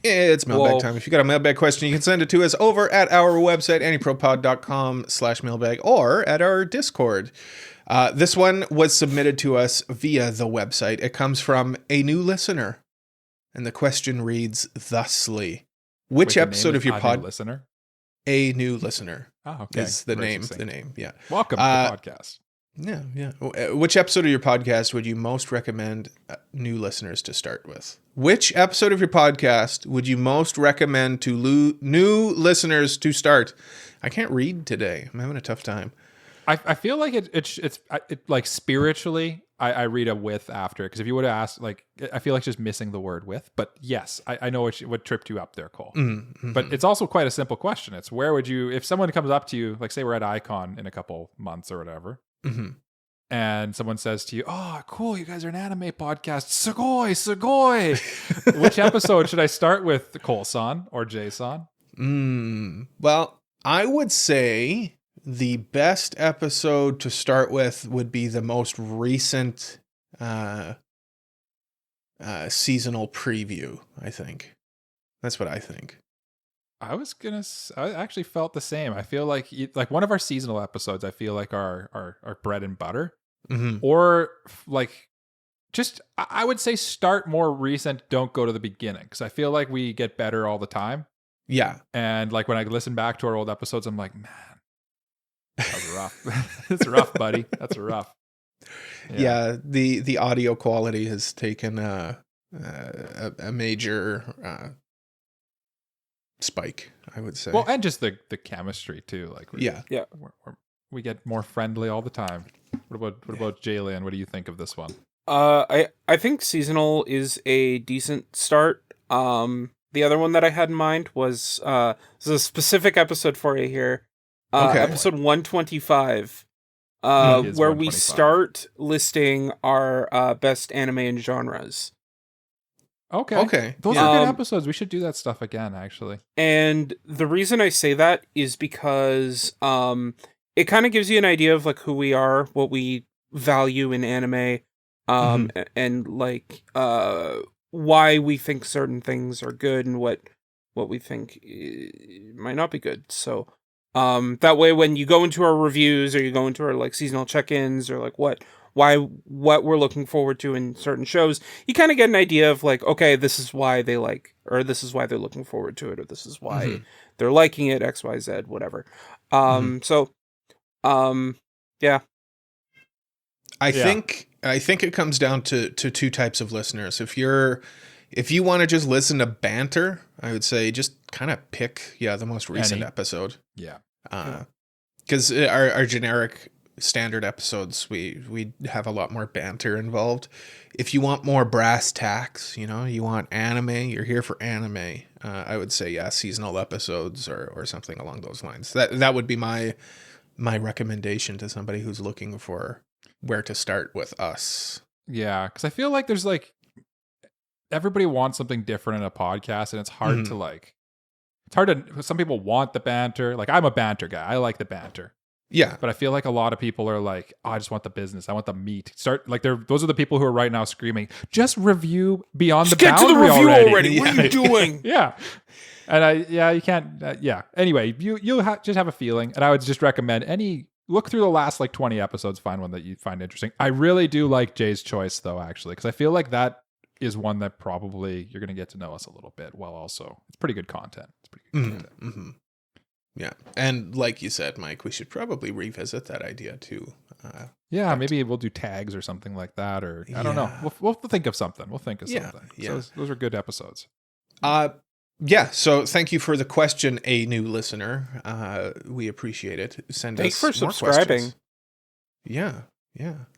It's mailbag time. If you got a mailbag question, you can send it to us over at our website, AniProPod.com/mailbag, or at our Discord. This one was submitted to us via the website. It comes from a new listener. And the question reads thusly. Which episode of your pod... listener? A new listener. Oh, okay. Is the name, yeah. Welcome to the podcast. Yeah. Which episode of your podcast would you most recommend new listeners to start with? Which episode of your podcast would you most recommend to new listeners to start? I can't read today. I'm having a tough time. I feel like it's like spiritually, I read a with after, because if you would have asked, like, I feel like just missing the word with. But yes, I know what tripped you up there, Cole. Mm-hmm. But it's also quite a simple question. It's where would you, if someone comes up to you, like say we're at Icon in a couple months or whatever, and someone says to you, "Oh, cool, you guys are an anime podcast. Sugoi. Which episode should I start with, Cole-san or Jay-san?" Well, I would say the best episode to start with would be the most recent seasonal preview, I think. That's what I think. I actually felt the same. I feel like one of our seasonal episodes, I feel like our bread and butter. Or like, just, I would say start more recent, don't go to the beginning, because I feel like we get better all the time. Yeah. And like when I listen back to our old episodes, I'm like, man, that was rough. It's rough, buddy. That's rough. Yeah, the audio quality has taken a major spike, I would say. Well, and just the chemistry too. Like, we get more friendly all the time. What about Jalen? What do you think of this one? I think seasonal is a decent start. The other one that I had in mind was a specific episode for you here. Episode 125, where we start listing our best anime and genres. Okay. Those are good episodes. We should do that stuff again, actually. And the reason I say that is because it kind of gives you an idea of like who we are, what we value in anime, and like why we think certain things are good and what we think might not be good. So that way when you go into our reviews or you go into our like seasonal check-ins or like what we're looking forward to in certain shows, you kind of get an idea of like, okay, this is why they like, or this is why they're looking forward to it, or this is why they're liking it, XYZ, whatever. Yeah. I think it comes down to two types of listeners. If you want to just listen to banter, I would say just kind of pick the most recent episode. Yeah. Because our generic standard episodes, we have a lot more banter involved. If you want more brass tacks, you want anime, you're here for anime. I would say seasonal episodes or something along those lines. That would be my recommendation to somebody who's looking for where to start with us. Yeah, because I feel like there's like everybody wants something different in a podcast, and it's hard to like. It's hard to. Some people want the banter. Like, I'm a banter guy. I like the banter. Yeah, but I feel like a lot of people are like, oh, I just want the business. I want the meat. Those are the people who are right now screaming, just review Beyond the Boundary already. What are you doing? Yeah. you can't. Anyway, you just have a feeling, and I would just recommend look through the last like 20 episodes, find one that you find interesting. I really do like Jay's choice though, actually, because I feel like that is one that probably you're going to get to know us a little bit, while also it's pretty good content. It's pretty good content. Mm-hmm. Yeah, and like you said, Mike, we should probably revisit that idea too. Maybe we'll do tags or something like that, or I don't know. We'll think of something. So those are good episodes. So thank you for the question, a new listener. We appreciate it. Thanks for subscribing. Questions. Yeah.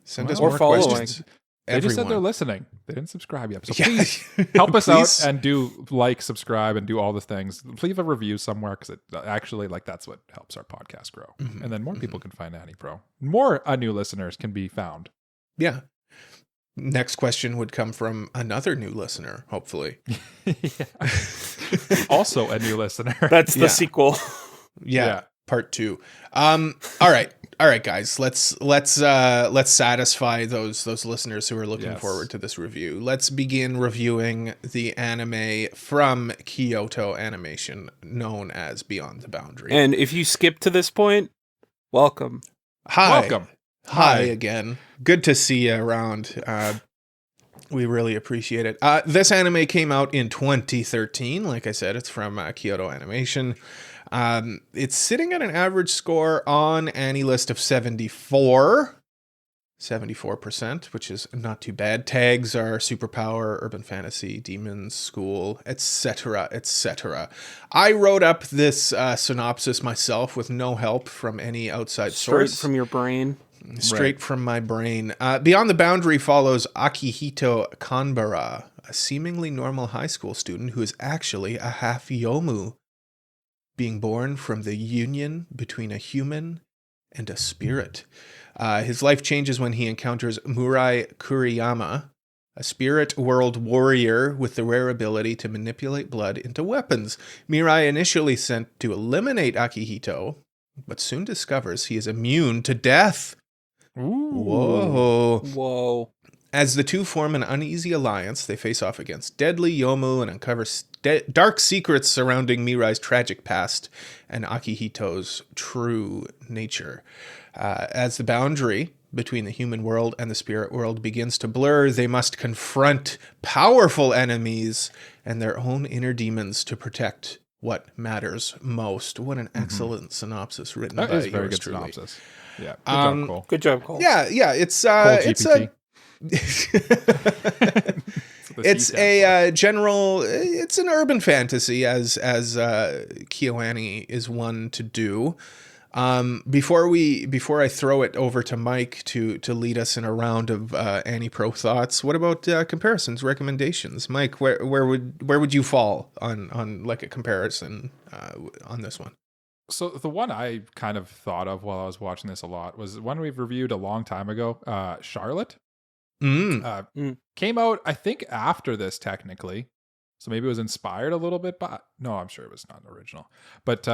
Send us or more following. questions. They just said they're listening. They didn't subscribe yet. So please help us out and do subscribe, and do all the things. Leave a review somewhere, because it actually that's what helps our podcast grow. And then more people can find AniPro. More new listeners can be found. Yeah. Next question would come from another new listener, hopefully. Also a new listener. That's the sequel. Yeah. Part 2. All right, guys. Let's satisfy those listeners who are looking forward to this review. Let's begin reviewing the anime from Kyoto Animation, known as Beyond the Boundary. And if you skip to this point, welcome. Welcome. Hi again. Good to see you around. We really appreciate it. This anime came out in 2013. Like I said, it's from Kyoto Animation. It's sitting at an average score on AniList of 74%, which is not too bad. Tags are superpower, urban fantasy, demons, school, etc., etc. I wrote up this synopsis myself with no help from any outside source. Straight from your brain. Straight from my brain. Beyond the Boundary follows Akihito Kanbara, a seemingly normal high school student who is actually a half Yomu, being born from the union between a human and a spirit. His life changes when he encounters Murai Kuriyama, a spirit world warrior with the rare ability to manipulate blood into weapons. Mirai initially sent to eliminate Akihito, but soon discovers he is immune to death. Ooh. Whoa. As the two form an uneasy alliance, they face off against deadly Yomu and uncover dark secrets surrounding Mirai's tragic past and Akihito's true nature. As the boundary between the human world and the spirit world begins to blur, they must confront powerful enemies and their own inner demons to protect what matters most. What an excellent synopsis written by yours very good truly. Synopsis. Yeah. Good job, Cole. Yeah. It's it's a general. It's an urban fantasy, as KyoAni is one to do. Before I throw it over to Mike to lead us in a round of AniPro thoughts, what about comparisons, recommendations? Mike, where would you fall on like a comparison on this one? So the one I kind of thought of while I was watching this a lot was one we've reviewed a long time ago, Charlotte. Came out, I think, after this technically. So maybe it was inspired a little bit by... No, I'm sure it was not an original. But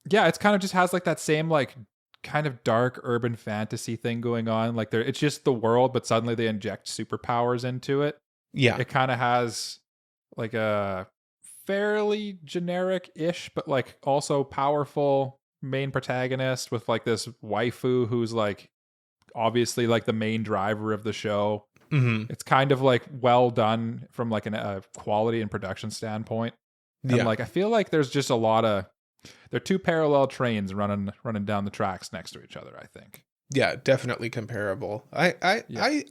it's kind of just has like that same like kind of dark urban fantasy thing going on. Like it's just the world, but suddenly they inject superpowers into it. Yeah. It kind of has like a fairly generic-ish, but like also powerful main protagonist with like this waifu who's like obviously like the main driver of the show. Mm-hmm. It's kind of like well done from like a quality and production standpoint. And like I feel like there's just a lot of they're two parallel trains running down the tracks next to each other, I think. Yeah, definitely comparable. I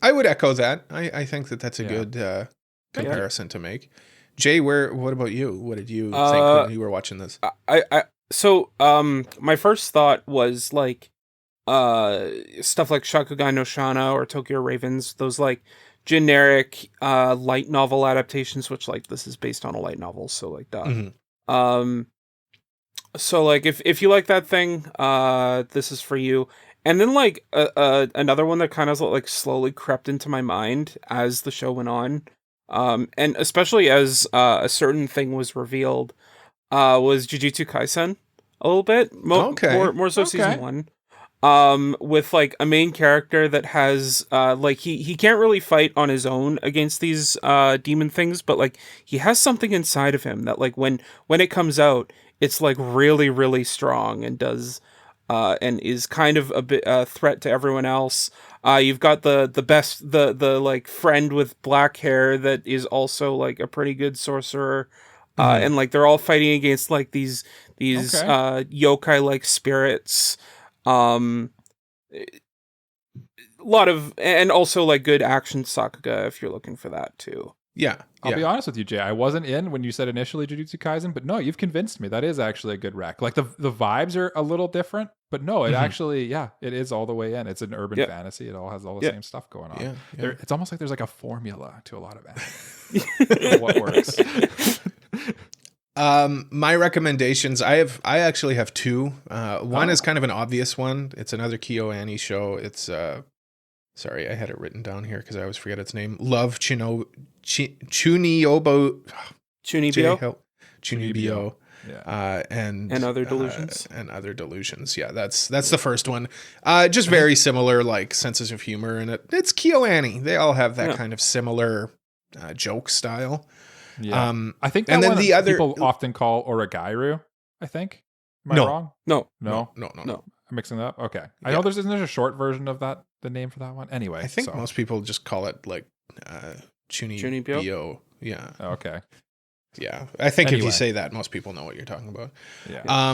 would echo that. I think that's a good comparison to make. Jay, what about you? What did you think when you were watching this? So my first thought was like stuff like Sakuga no Shana or Tokyo Ravens, those like generic light novel adaptations, which like this is based on a light novel, so like that. Mm-hmm. So like if you like that thing, this is for you. And then like another one that kind of like slowly crept into my mind as the show went on, and especially as a certain thing was revealed, was Jujutsu Kaisen a little bit. More so season 1. with like a main character that has like he can't really fight on his own against these demon things, but like he has something inside of him that like when it comes out, it's like really really strong and does and is kind of a bit threat to everyone else. You've got the like friend with black hair that is also like a pretty good sorcerer. And like they're all fighting against like these yokai like spirits. A lot of, and also like good action Sakuga if you're looking for that too. Yeah. I'll be honest with you, Jay. I wasn't in when you said initially Jujutsu Kaisen, but no, you've convinced me. That is actually a good rec. Like the vibes are a little different, but no, it actually, it is all the way in. It's an urban fantasy. It all has all the same stuff going on. Yeah. It's almost like there's like a formula to a lot of anime. What works? My recommendations, I actually have two. One is kind of an obvious one. It's another KyoAni show. It's sorry, I had it written down here because I always forget its name. Love Chunibyo. Chunibyo. Yeah. And other delusions. And other delusions. Yeah, that's the first one. Just very similar like senses of humor, and it's KyoAni. They all have that kind of similar joke style. Yeah. I think that and then one the other people often call Oragairu, I think. Am I wrong? No. I'm mixing that up. Okay. I know there's a short version of that, the name for that one. Anyway. I think most people just call it like Chunibyo. Yeah. Okay. Yeah. I think if you say that, most people know what you're talking about. Yeah.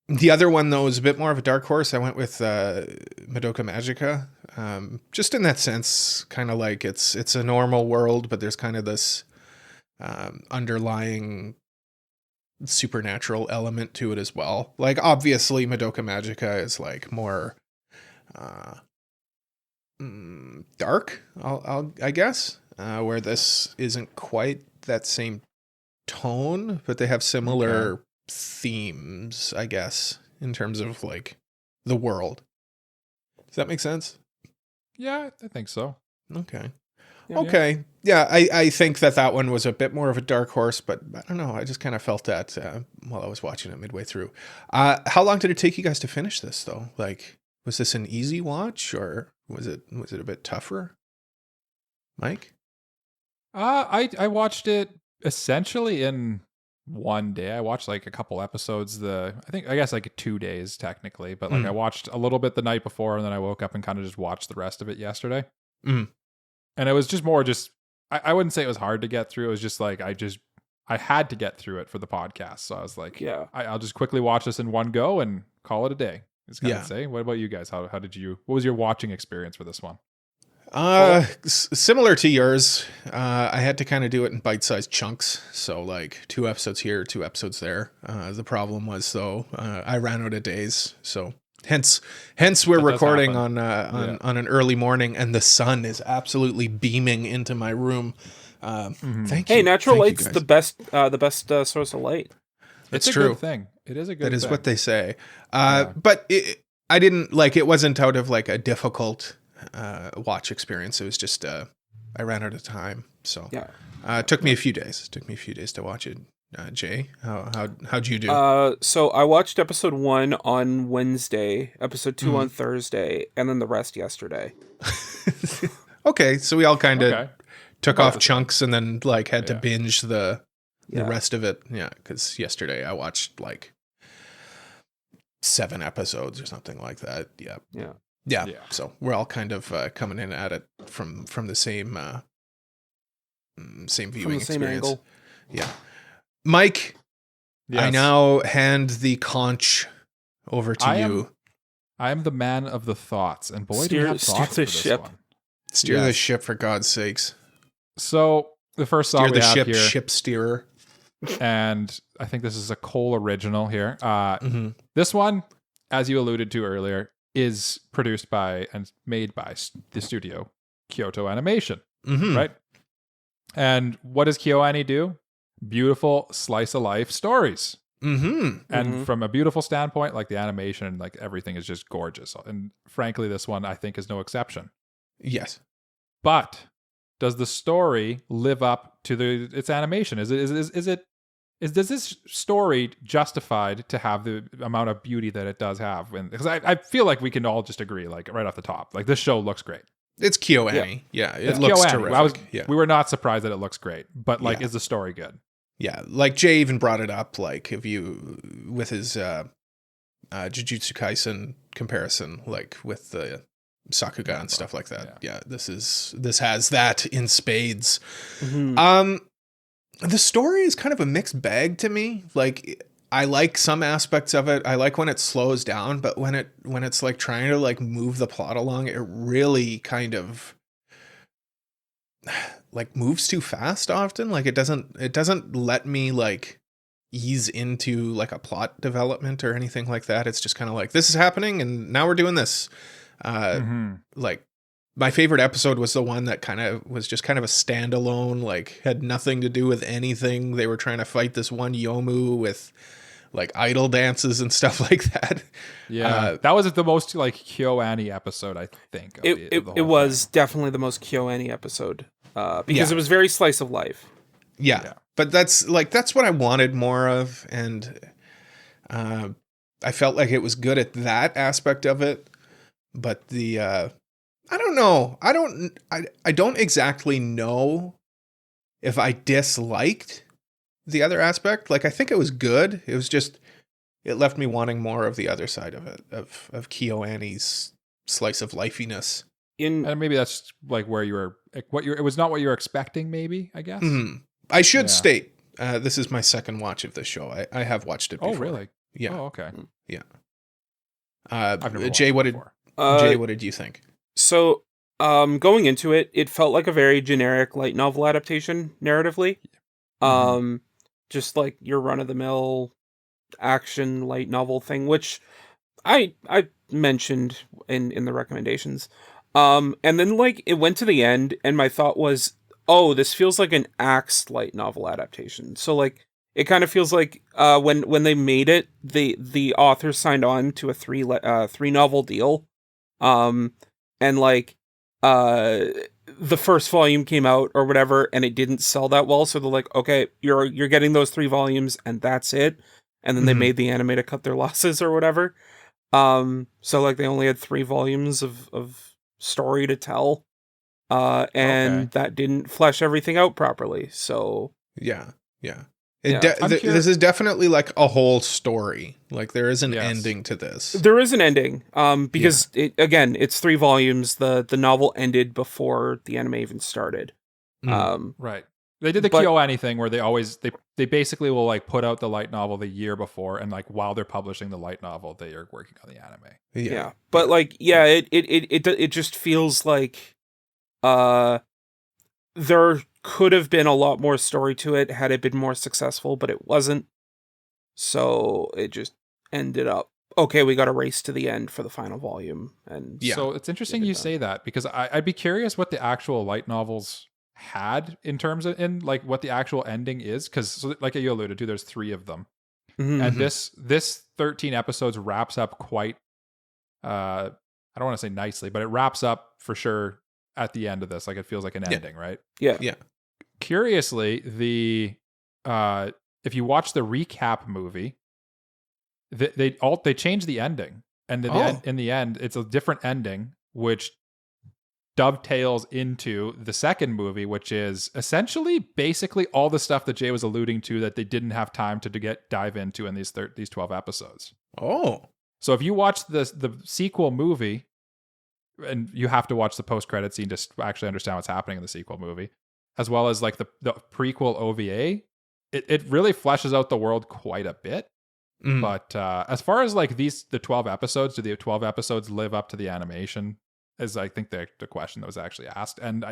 The other one though is a bit more of a dark horse. I went with Madoka Magica. Just in that sense, kind of like it's a normal world, but there's kind of this underlying supernatural element to it as well. Like obviously Madoka Magica is like more dark, I guess, where this isn't quite that same tone, but they have similar themes, I guess, in terms of like the world. Does that make sense? Yeah, I think so. Okay. Okay. Yeah, I think that one was a bit more of a dark horse, but I don't know. I just kind of felt that while I was watching it midway through. How long did it take you guys to finish this, though? Like, was this an easy watch, or was it a bit tougher? Mike? I watched it essentially in one day. I watched like a couple episodes. I guess like 2 days technically, but like I watched a little bit the night before, and then I woke up and kind of just watched the rest of it yesterday. And it was just more I wouldn't say it was hard to get through. It was just like, I had to get through it for the podcast. So I was like, I'll just quickly watch this in one go and call it a day. It's kind of say. What about you guys? What was your watching experience for this one? Similar to yours. I had to kind of do it in bite-sized chunks. So like 2 episodes here, 2 episodes there. The problem was though, I ran out of days. So hence we're recording on an early morning, and the sun is absolutely beaming into my room. Thank you. Hey, natural light's the best source of light. It's true. A good thing. It is a good thing. That is what they say. But I didn't like, it wasn't out of like a difficult watch experience. It was just I ran out of time. So it took me a few days. It took me a few days to watch it. Jay, how'd you do? So I watched episode 1 on Wednesday, episode 2 on Thursday, and then the rest yesterday. Okay, so we all kind of took off chunks and then like had to binge the rest of it. Yeah, because yesterday I watched like 7 episodes or something like that. Yeah. So we're all kind of coming in at it from the same viewing experience. Angle. Yeah. Mike, I now hand the conch over to you. I am the man of the thoughts, and boy, do we have thoughts for this one. Steer the ship, for God's sakes. So the first thought we have here, ship steerer, and I think this is a Cole original here. This one, as you alluded to earlier, is produced by and made by the studio Kyoto Animation, right? And what does KyoAni do? Beautiful slice of life stories. And from a beautiful standpoint, like the animation and like everything is just gorgeous. And frankly, this one I think is no exception. Yes. But does the story live up to its animation? Is it does this story justified to have the amount of beauty that it does have? Because I feel like we can all just agree, like right off the top, like this show looks great. It's KyoAni. Yeah, It's looks KyoAni. terrific. We were not surprised that it looks great, but like, is the story good? Yeah, like Jay even brought it up, like if you with his Jujutsu Kaisen comparison, like with the Sakuga and stuff like that. Yeah, this has that in spades. Mm-hmm. The story is kind of a mixed bag to me. Like I like some aspects of it. I like when it slows down, but when it's like trying to like move the plot along, it really kind of like moves too fast often. Like it doesn't let me like ease into like a plot development or anything like that. It's just kind of like, this is happening and now we're doing this. Like my favorite episode was the one that was just kind of a standalone, like had nothing to do with anything. They were trying to fight this one Yomu with like idol dances and stuff like that. Yeah, that was the most like KyoAni episode, I think. It was definitely the most KyoAni episode because it was very slice of life. Yeah. But that's what I wanted more of, and I felt like it was good at that aspect of it. But the I don't know. I don't exactly know if I disliked the other aspect. Like I think it was good. It was just it left me wanting more of the other side of it, of KyoAni's slice of lifeiness. And maybe that's like where you were it was not what you were expecting, maybe, I guess. Mm-hmm. I should state this is my second watch of this show. I have watched it before. Oh, really? Yeah. Oh, okay. Yeah. I've never Jay, what did you think? So, going into it, it felt like a very generic light novel adaptation narratively. Just like your run-of-the-mill action light novel thing, which I mentioned in the recommendations. And then like it went to the end, and my thought was, oh, this feels like an Axe light novel adaptation. So like it kind of feels like when they made it, the authors signed on to a three novel deal. And like the first volume came out or whatever, and it didn't sell that well, so they're like, okay, you're getting those 3 volumes and that's it. And then they made the anime to cut their losses or whatever. So like they only had 3 volumes of story to tell. And that didn't flesh everything out properly. So yeah. This is definitely like a whole story. Like there is an ending to this. There is an ending. Because it's 3 volumes. The novel ended before the anime even started. Right. They did the KyoAni thing where they basically will like put out the light novel the year before, and like while they're publishing the light novel, they are working on the anime. Yeah. But like it just feels like there could have been a lot more story to it had it been more successful, but it wasn't. So it just ended up, okay, we got to race to the end for the final volume. And so it's interesting you say that, because I'd be curious what the actual light novels had in terms of like what the actual ending is, because like you alluded to, there's 3 of them. And this 13 episodes wraps up quite I don't want to say nicely, but it wraps up for sure at the end of this. Like it feels like an ending, right? Yeah. Curiously, if you watch the recap movie, they changed the ending, and in the end, it's a different ending, which dovetails into the second movie, which is essentially basically all the stuff that Jay was alluding to that they didn't have time to dive into in these 12 episodes. Oh, so if you watch the sequel movie, and you have to watch the post-credit scene to actually understand what's happening in the sequel movie, as well as like the prequel OVA, it really fleshes out the world quite a bit. But as far as like the 12 episodes, do the 12 episodes live up to the animation? Is I think the question that was actually asked. And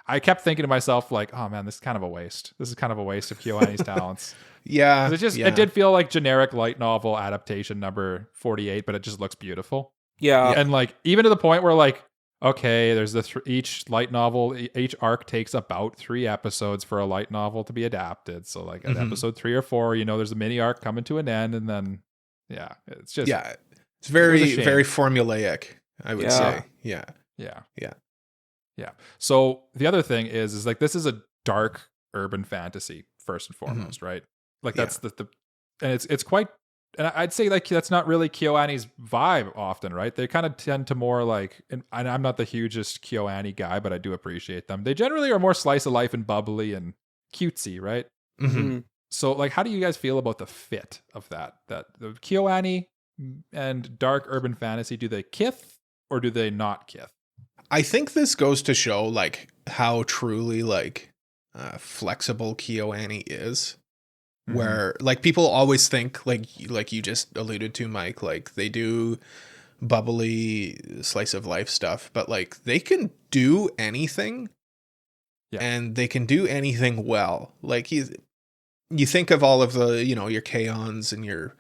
I kept thinking to myself like, oh man, this is kind of a waste. This is kind of a waste of KyoAni's talents. Yeah. It did feel like generic light novel adaptation number 48, but it just looks beautiful. Yeah. And like, even to the point where like, okay, there's each light novel, each arc takes about 3 episodes for a light novel to be adapted. So like at episode 3 or 4, there's a mini arc coming to an end, and then it's just it's very very formulaic, I would say. Yeah. So the other thing is like, this is a dark urban fantasy first and foremost, right? Like that's the and it's quite, and I'd say like that's not really KyoAni's vibe often, right? They kind of tend to more like, and I'm not the hugest KyoAni guy, but I do appreciate them. They generally are more slice of life and bubbly and cutesy, right? Mm-hmm. So like, how do you guys feel about the fit of that the KyoAni and dark urban fantasy? Do they kith or do they not kith? I think this goes to show like how truly like flexible KyoAni is. Where like people always think like you just alluded to, Mike, like they do bubbly slice of life stuff, but like they can do anything, and they can do anything well. Like you think of all of the, you know, your K-ons and your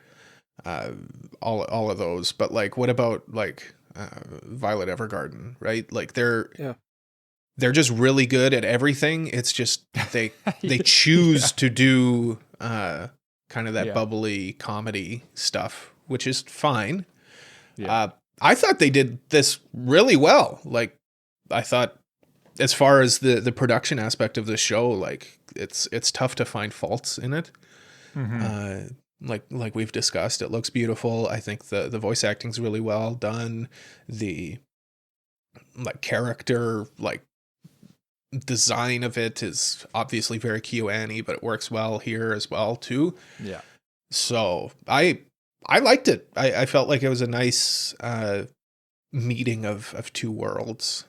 all of those, but like what about like Violet Evergarden, right? Like they're just really good at everything. It's just they choose to do kind of that bubbly comedy stuff, which is fine. I thought they did this really well. Like I thought, as far as the production aspect of the show, like it's tough to find faults in it. Like we've discussed, it looks beautiful. I think the voice acting's really well done. The like character like design of it is obviously very KyoAni, but it works well here as well too. Yeah. So I liked it. I felt like it was a nice meeting of two worlds.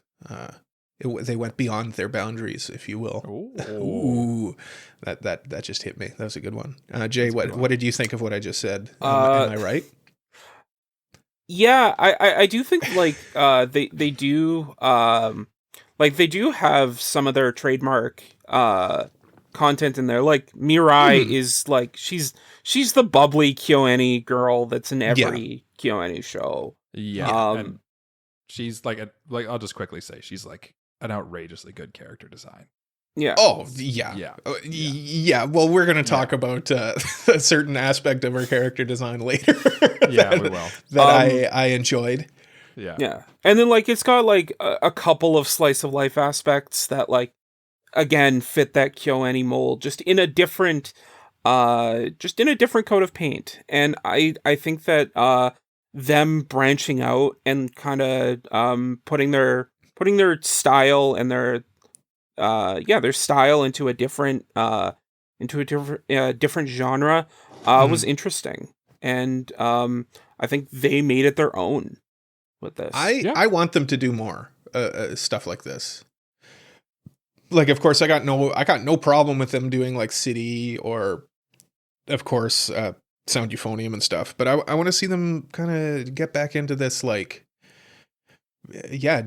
They went beyond their boundaries, if you will. Ooh, that just hit me. That was a good one. Jay, what did you think of what I just said? Am I right? Yeah, I do think like they do like they do have some of their trademark content in there. Like Mirai is like she's the bubbly KyoAni girl that's in every KyoAni show. Yeah, and she's like I'll just quickly say she's like an outrageously good character design. Yeah. Oh, yeah. Yeah. Well, we're going to talk about a certain aspect of her character design later. We will. That I enjoyed. Yeah. And then like it's got like a couple of slice of life aspects that like again fit that KyoAni mold just in a different coat of paint. And I think that them branching out and kind of putting their style and their style into a different different genre was interesting. And I think they made it their own with this. I want them to do more stuff like this. Like, of course, I got no problem with them doing like City or, of course, Sound Euphonium and stuff. But I want to see them kind of get back into this like,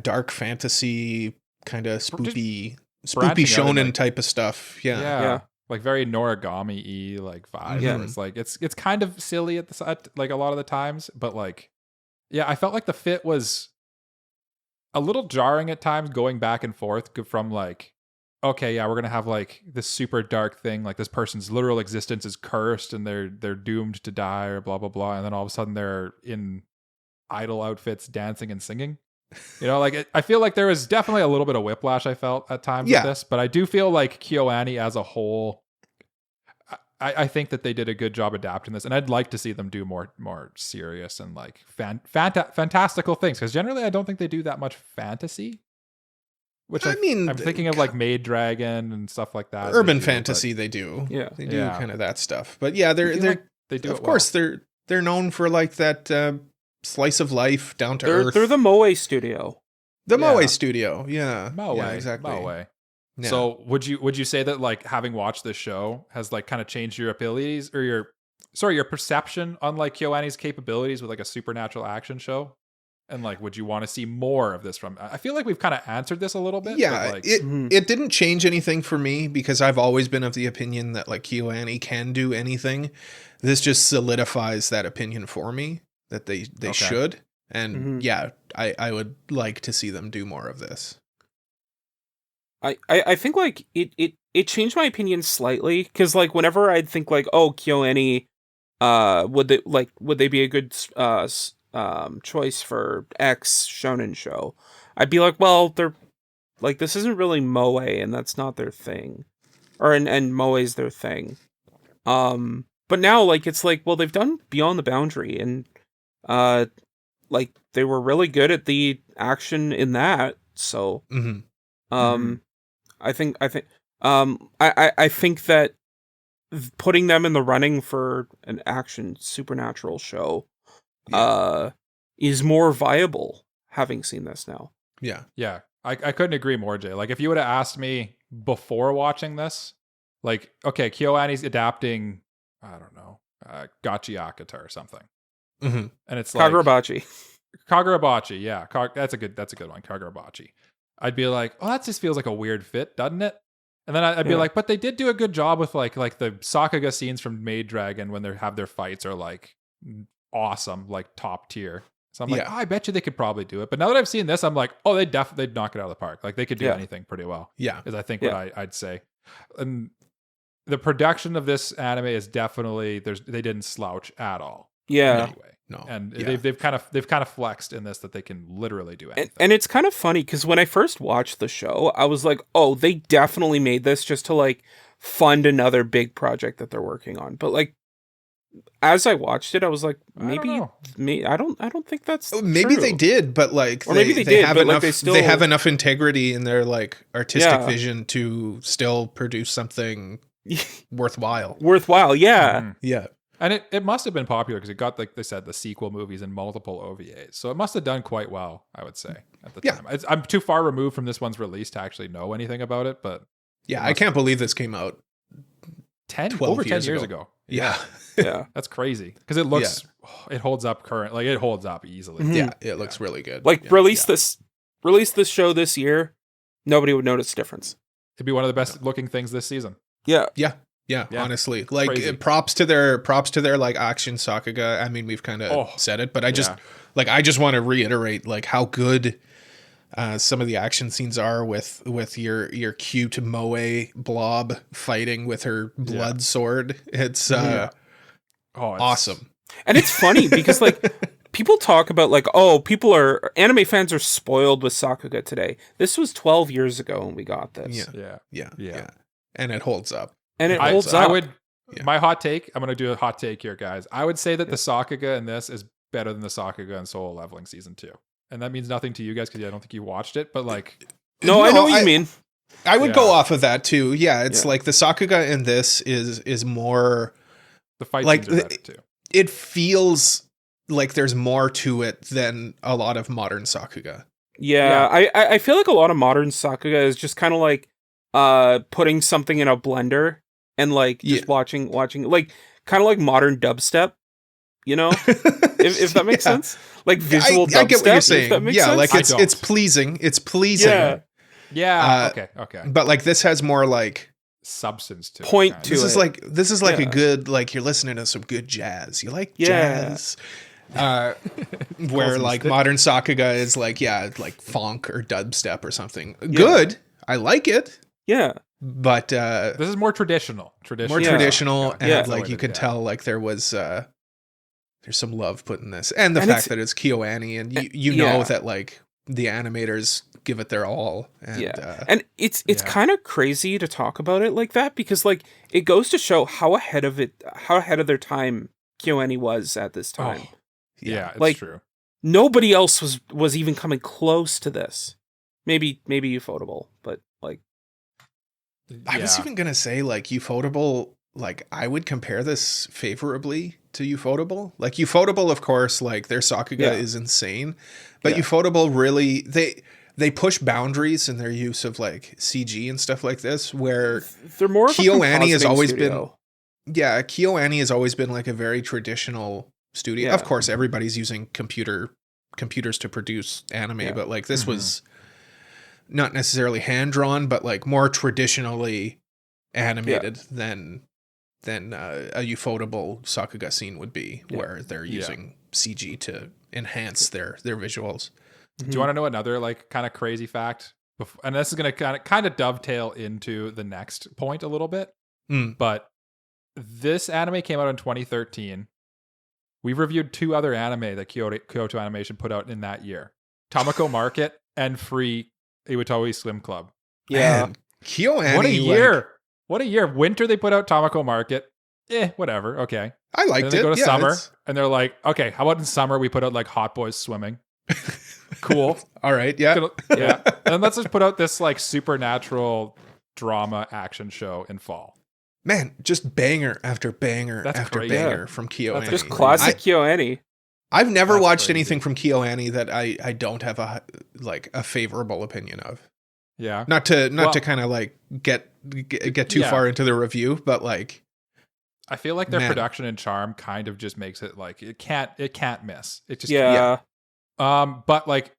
dark fantasy kind of spoopy shonen type of stuff. Yeah. Like very Noragami-y like vibe. Yeah. It's like it's kind of silly at the like a lot of the times, but like I felt like the fit was a little jarring at times, going back and forth from like, okay, we're gonna have like this super dark thing, like this person's literal existence is cursed and they're doomed to die or blah blah blah, and then all of a sudden they're in idol outfits dancing and singing. You know, like I feel like there was definitely a little bit of whiplash I felt at times with this, but I do feel like KyoAni as a whole, I think that they did a good job adapting this, and I'd like to see them do more serious and like fantastical things, because generally I don't think they do that much fantasy. Which I mean, I'm thinking of like Maid Dragon and stuff like that. Urban fantasy, they do. Yeah, they do kind of that stuff. But yeah, they do. Of course, they're known for like that. Slice of life, down to earth. They're the Moe studio. The Moe studio, Moe, exactly. Moe. Yeah. So would you say that like having watched this show has like kind of changed your abilities or your perception on like KyoAni's capabilities with like a supernatural action show? And like, would you want to see more of this from? I feel like we've kind of answered this a little bit. Yeah, but like, it didn't change anything for me because I've always been of the opinion that like KyoAni can do anything. This just solidifies that opinion for me. That they should. And I would like to see them do more of this. I think like it changed my opinion slightly, because like whenever I'd think like, oh, KyoAni, would they be a good choice for X shonen show, I'd be like, well, they're like, this isn't really Moe and that's not their thing. and Moe's their thing. But now like it's like, well, they've done Beyond the Boundary, and like they were really good at the action in that. So I think I think that putting them in the running for an action supernatural show is more viable, having seen this now. Yeah. I couldn't agree more, Jay. Like, if you would have asked me before watching this, like, okay, KyoAni's adapting, I don't know, Gachiakata or something. And it's like Kagurabachi, yeah. That's a good one, Kagurabachi. I'd be like, oh, that just feels like a weird fit, doesn't it? And then I'd be like, but they did do a good job with like the Sakuga scenes from Maid Dragon when they have their fights are like awesome, like top tier. So I'm like, I bet you they could probably do it. But now that I've seen this, I'm like, oh, they'd knock it out of the park. Like they could do anything pretty well. Yeah. Is I think what I'd say. And the production of this anime is definitely they didn't slouch at all. Yeah. Anyway. No. And they've kind of flexed in this that they can literally do anything. And it's kind of funny because when I first watched the show, I was like, oh, they definitely made this just to like fund another big project that they're working on. But like as I watched it, I was like, maybe I don't think that's maybe true. They did, but like or maybe they did, have but enough, like they have enough integrity in their like artistic vision to still produce something worthwhile. Yeah. Yeah. And it must have been popular because it got, like they said, the sequel movies and multiple OVAs. So it must have done quite well, I would say, at the time. I'm too far removed from this one's release to actually know anything about it, but... Yeah, I can't believe this came out 10 years ago. Yeah. Yeah. That's crazy. Because it looks... it holds up current. Like, it holds up easily. Yeah, it looks really good. Like, release this show this year, nobody would notice the difference. It'd be one of the best looking things this season. Yeah. Yeah, honestly, like props to their like action Sakuga. I mean, we've kind of said it, but I just want to reiterate like how good some of the action scenes are with your cute Moe blob fighting with her blood sword. It's awesome. And it's funny because like people talk about like, oh, anime fans are spoiled with Sakuga today. This was 12 years ago when we got this. Yeah. And it holds up. And it holds up. My hot take, I'm going to do a hot take here, guys. I would say that the Sakuga in this is better than the Sakuga in Solo Leveling Season 2. And that means nothing to you guys because I don't think you watched it, but like... No, I know what you mean. I would go off of that too. Yeah, it's like the Sakuga in this is more... The fight scenes are better too. It feels like there's more to it than a lot of modern Sakuga. Yeah. I feel like a lot of modern Sakuga is just kind of like putting something in a blender and like just watching like kind of like modern dubstep, you know, if that makes sense, like visual dubstep. I get what you're saying. Like it's pleasing. Yeah. Okay. But like this has more like substance to point it. To this is like a good, like you're listening to some good jazz. You like jazz. Where like modern Sakuga is like like funk or dubstep or something. Good. I like it. Yeah. But this is more traditional. And like you could tell like there's some love put in this. And the fact that it's KyoAni and you know that like the animators give it their all. And and it's kind of crazy to talk about it like that because like it goes to show how ahead of their time KyoAni was at this time. It's like, true. Nobody else was even coming close to this. Maybe Ufotable, but like I was even gonna say like Ufotable, like I would compare this favorably to Ufotable. Like Ufotable, of course, like their Sakuga is insane, but Ufotable really they push boundaries in their use of like CG and stuff like this. Where they're more KyoAni has always studio. KyoAni has always been like a very traditional studio. Of course, everybody's using computers to produce anime, but like this was not necessarily hand drawn, but like more traditionally animated than a Ufotable Sakuga scene would be, where they're using CG to enhance their visuals. Do you want to know another like kind of crazy fact? And this is going to kind of dovetail into the next point a little bit. But this anime came out in 2013. We've reviewed 2 other anime that Kyoto Animation put out in that year: Tamako Market and Free Iwatowi Swim Club. Yeah, KyoAni. What a year! What a year. Winter, they put out Tamako Market. Whatever. Okay. I And liked then they it. go to Yeah, summer, it's- and they're like, okay, how about in summer we put out like Hot Boys Swimming? Cool. All right. Yeah. Yeah. And then let's just put out this like supernatural drama action show in fall. Man, just banger after banger That's after crazy. banger Yeah. from KyoAni. Just classic KyoAni. I've never That's watched crazy. anything from KyoAni that I don't have a favorable opinion of. Yeah. Not to Well- kind of like get too Yeah. far into the review, but like I feel like their Man. production and charm kind of just makes it like it can't miss. It just Yeah. But like,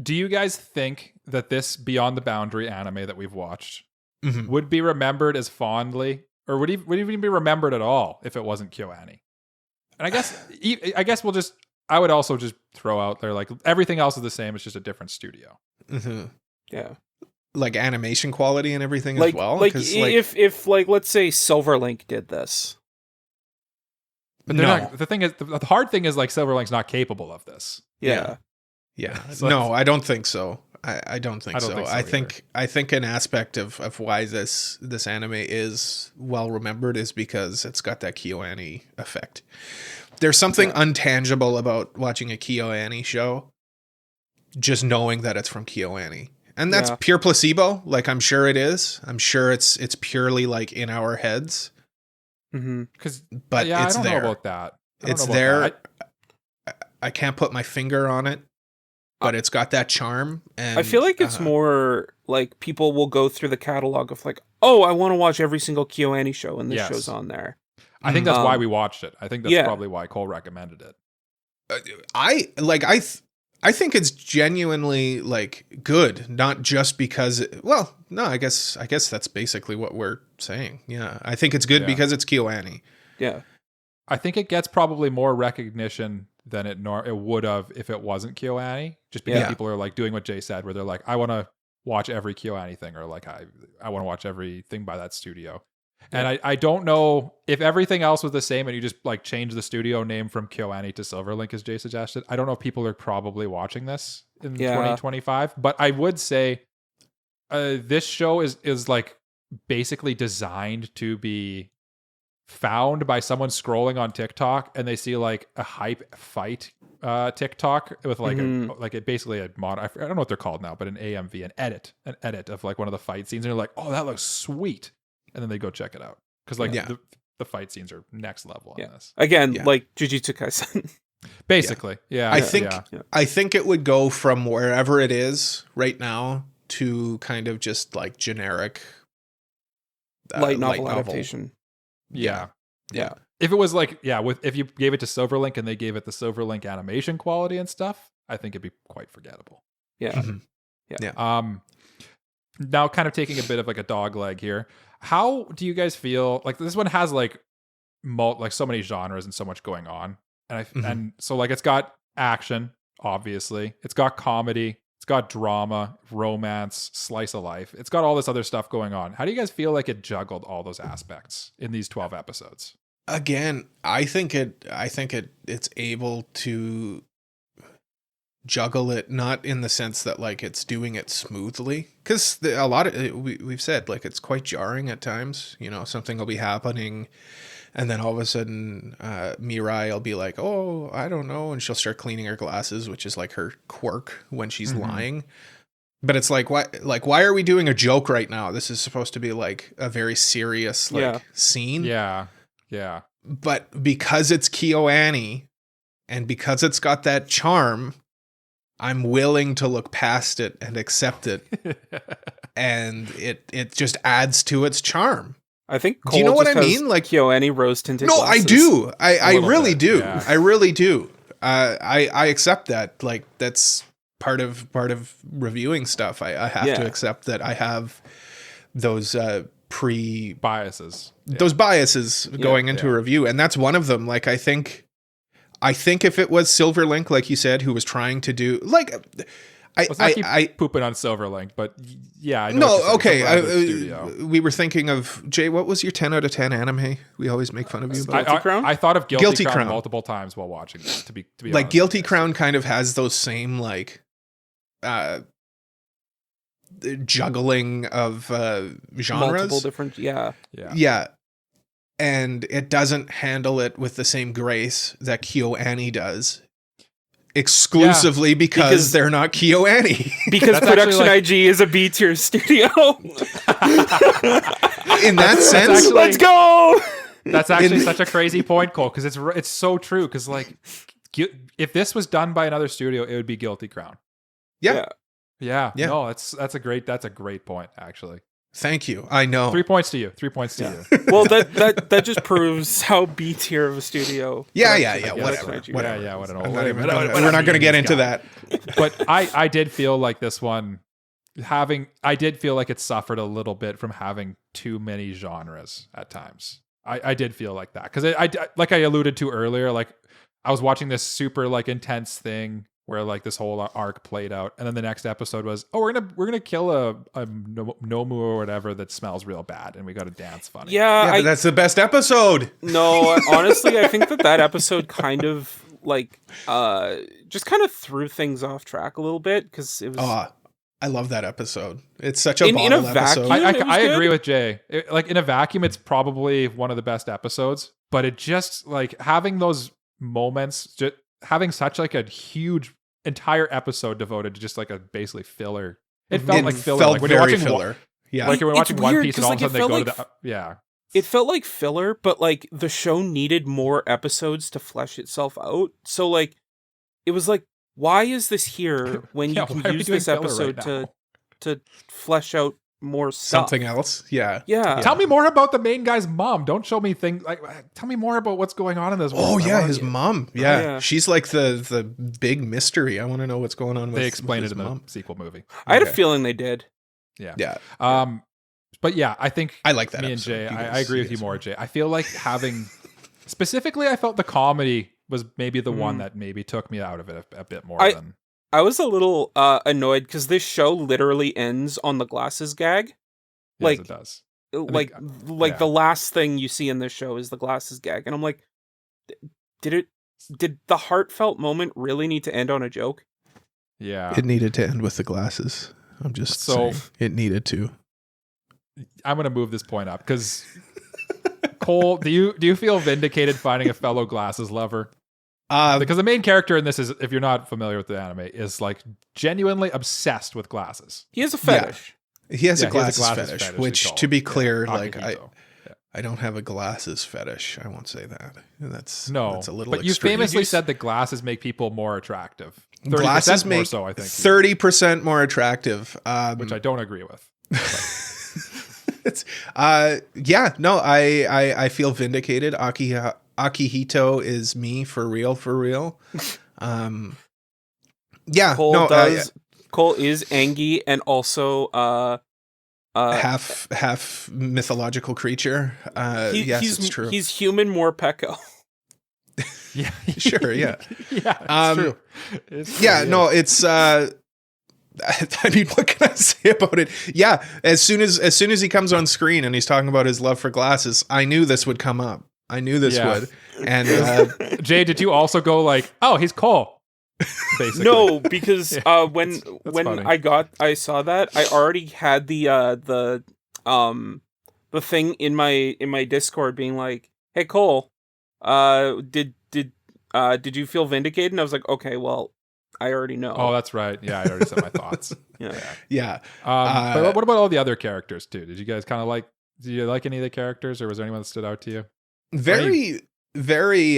do you guys think that this Beyond the Boundary anime that we've watched mhm. would be remembered as fondly, or would even be remembered at all if it wasn't KyoAni? And I guess I would also just throw out there like everything else is the same. It's just a different studio. Mhm. Yeah. Like animation quality and everything Like, as well. like 'Cause, if like let's say Silverlink did this. But they're No. not, the thing is, the hard thing is like Silverlink's not capable of this. Yeah. Yeah. So No, I don't think so. I don't think I don't so. think so I think an aspect of why this anime is well remembered is because it's got that KyoAni effect. There's something untangible about watching a KyoAni show, just knowing that it's from KyoAni. And that's Yeah. pure placebo. Like I'm sure it is. I'm sure it's purely like in our heads, Mm-hmm. Because but yeah, it's I don't there. know about that. I don't It's know about there. that. I can't put my finger on it, but it's got that charm. And I feel like it's more like people will go through the catalog of like, oh, I want to watch every single KyoAni show, and this Yes. show's on there. I think that's why Um, we watched it. I think that's yeah. probably why Cole recommended it. I think it's genuinely like good, not just because. Well, no, I guess that's basically what we're saying. Yeah, I think it's good Yeah. because it's KyoAni. Yeah. I think it gets probably more recognition than it would have if it wasn't KyoAni. Just because Yeah. people are like doing what Jay said, where they're like, I want to watch every KyoAni thing, or like I want to watch everything by that studio. And I don't know if everything else was the same and you just like change the studio name from KyoAni to Silverlink as Jay suggested. I don't know if people are probably watching this in 2025, but I would say this show is like basically designed to be found by someone scrolling on TikTok and they see like a hype fight TikTok with like basically a mod. I don't know what they're called now, but an AMV, an edit of like one of the fight scenes, and you're like, oh, that looks sweet. And then they go check it out because like the fight scenes are next level on this. Again, Yeah. like Jujutsu Kaisen. Basically, yeah. I think it would go from wherever it is right now to kind of just like generic light novel adaptation. Yeah. Yeah. If it was like, if you gave it to Silverlink and they gave it the Silverlink animation quality and stuff, I think it'd be quite forgettable. Yeah. Mhm. Yeah. Now kind of taking a bit of like a dog leg here. How do you guys feel like this one has like so many genres and so much going on? And and so like it's got action, obviously. It's got comedy, it's got drama, romance, slice of life. It's got all this other stuff going on. How do you guys feel like it juggled all those aspects in these 12 episodes? Again, I think it's able to juggle it, not in the sense that like it's doing it smoothly, because a lot of we've said like it's quite jarring at times. You know, something will be happening and then all of a sudden Mirai will be like, oh, I don't know, and she'll start cleaning her glasses, which is like her quirk when she's lying. But it's like, why are we doing a joke right now? This is supposed to be like a very serious scene. Yeah. But because it's KyoAni and because it's got that charm, I'm willing to look past it and accept it. And it just adds to its charm. I think Cole do you know what I just mean? Like KyoAni rose tinted no, glasses. I do. I really bit, do. yeah. I really do. I accept that. Like that's part of reviewing stuff. I have to accept that I have those biases. those biases going into a review, and that's one of them. Like I think if it was Silverlink, like you said, who was trying to do like I pooping on Silverlink, but yeah, I know what you're saying. It's a private studio. We were thinking of Jay. What was your 10 out of 10 anime? We always make fun of you about. Guilty Crown? I thought of Guilty Crown Crown multiple times while watching this. To be like honest Guilty with you. Crown kind of has those same like juggling of genres. Multiple different, Yeah. And it doesn't handle it with the same grace that KyoAni does. Exclusively because they're not KyoAni. Because That's Production actually, IG is a B-tier studio. In that sense, actually- Let's go! That's actually such a crazy point, Cole, because it's so true. Because like, if this was done by another studio, it would be Guilty Crown. Yeah. No, that's a great point, actually. Thank you. I know. 3 points to you. 3 points to you. Well, that just proves how B tier of a studio. Yeah. Production IG. Whatever. Yeah, whatever. We're not going to get into that. But I did feel like this one I did feel like it suffered a little bit from having too many genres at times. I did feel like that because I like I alluded to earlier, like I was watching this super like intense thing where like this whole arc played out, and then the next episode was, oh, we're gonna kill a Nomu or whatever that smells real bad, and we got to dance funny. Yeah, but that's the best episode. No, honestly, I think that episode kind of like just kind of threw things off track a little bit because it was. I love that episode. It's such a in a episode. vacuum. I agree with Jay. Like in a vacuum, it's probably one of the best episodes. But it just like having those moments, just having such like a huge entire episode devoted to just like a basically filler. It felt like filler. Felt like when very you're watching filler. Yeah, like when we're watching It's One weird, Piece and 'cause, all of a like, sudden they it go felt to the It felt like filler, but like the show needed more episodes to flesh itself out. So like it was like, why is this here when you can use this episode to flesh out more stuff? something else. Yeah. Tell me more about the main guy's mom. Don't show me things like. Tell me more about what's going on in this world. Oh yeah, his mom. Yeah. Yeah. She's like the big mystery. I want to know what's going on with. They explained with it his in mom. the sequel movie. I had a Okay. feeling they did. Yeah. But yeah, I think I like that. me and episode. Jay, You guys- I agree with you more, Jay. I feel like having specifically, I felt the comedy was maybe the one that maybe took me out of it a bit more than. I was a little annoyed because this show literally ends on the glasses gag. Yes, it does. Like yeah. the last thing you see in this show is the glasses gag, and I'm like, did the heartfelt moment really need to end on a joke? Yeah, It needed to end with the glasses. I'm just So- saying. It needed to. I'm gonna move this point up because Cole, do you feel vindicated finding a fellow glasses lover? Because the main character in this is, if you're not familiar with the anime, is like genuinely obsessed with glasses. He has a fetish. He has a Yeah, glasses, glasses fetish, we which, call to it. be clear, like Akihito. I don't have a glasses fetish. I won't say that. That's No, That's a little. but you extreme. famously said that glasses make people more attractive. 30% Glasses more make so, I think, 30% more attractive. which I don't agree with. It's yeah, no, I feel vindicated. Akihito is me for real. Yeah, Cole no, Cole is Angie and also half mythological creature. Yes, it's true. He's human Morpeko. Yeah, Sure, yeah. yeah, it's true. It's Yeah, true, no, it's I mean, what can I say about it? Yeah, as soon as he comes on screen and he's talking about his love for glasses, I knew this would come up. I knew this Yeah. would. And Jay, did you also go like, oh, he's Cole? Basically. No, because when funny. I saw that, I already had the thing in my Discord being like, "Hey Cole, did you feel vindicated?" And I was like, "Okay, well, I already know." Oh, that's right. Yeah, I already said my thoughts. yeah. But what about all the other characters too? Did you guys kind of like? Did you like any of the characters, or was there anyone that stood out to you? Very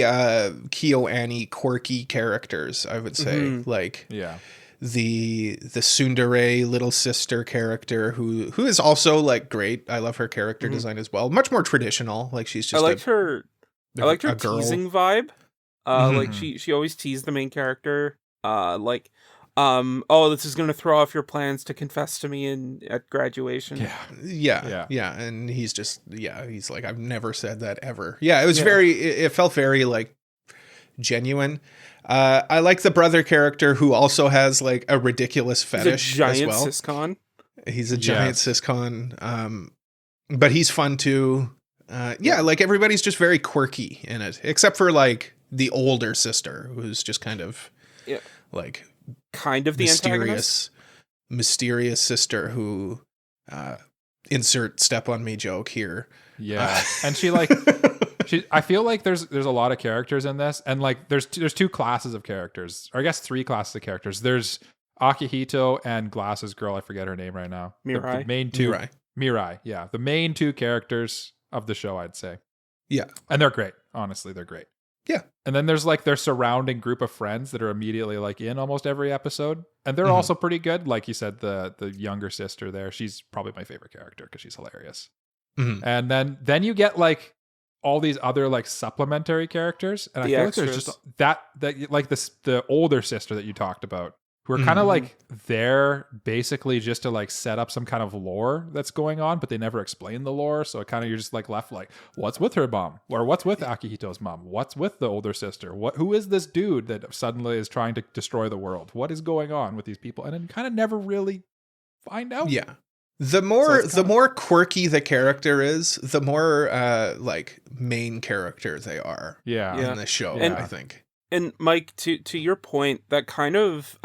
KyoAni quirky characters, I would say. Mhm. Like Yeah. the tsundere little sister character who is also like great. I love her character design as well. Much more traditional. Like she's just I liked her a girl. teasing vibe. Mhm. Like she always teased the main character. Oh, this is gonna throw off your plans to confess to me at graduation. Yeah. And he's just, he's like, I've never said that ever. Yeah. It was Yeah. it felt very like genuine. I like the brother character who also has like a ridiculous He's fetish a giant as well. siscon. He's a giant siscon. But he's fun too. Like everybody's just very quirky in it, except for like the older sister who's just kind of like Kind of the antagonist. mysterious sister who insert step on me joke here. Yeah. And she like I feel like there's a lot of characters in this, and like there's two classes of characters, or I guess three classes of characters. There's Akihito and Glasses Girl, I forget her name right now. Mirai. The main two Mirai, yeah. The main two characters of the show, I'd say. Yeah. And they're great. Honestly, they're great. Yeah. And then there's like their surrounding group of friends that are immediately like in almost every episode. And they're also pretty good. Like you said, the younger sister there, she's probably my favorite character because she's hilarious. And then you get like all these other like supplementary characters. And I feel like there's just that like the older sister that you talked about, who are kind of like there basically just to like set up some kind of lore that's going on, but they never explain the lore. So it kind of, you're just like left like, what's with her mom? Or what's with Akihito's mom? What's with the older sister? Who is this dude that suddenly is trying to destroy the world? What is going on with these people? And then kind of never really find out. Yeah. The more quirky the character is, the more like main character they are in the show, I think. And Mike, to your point, that kind of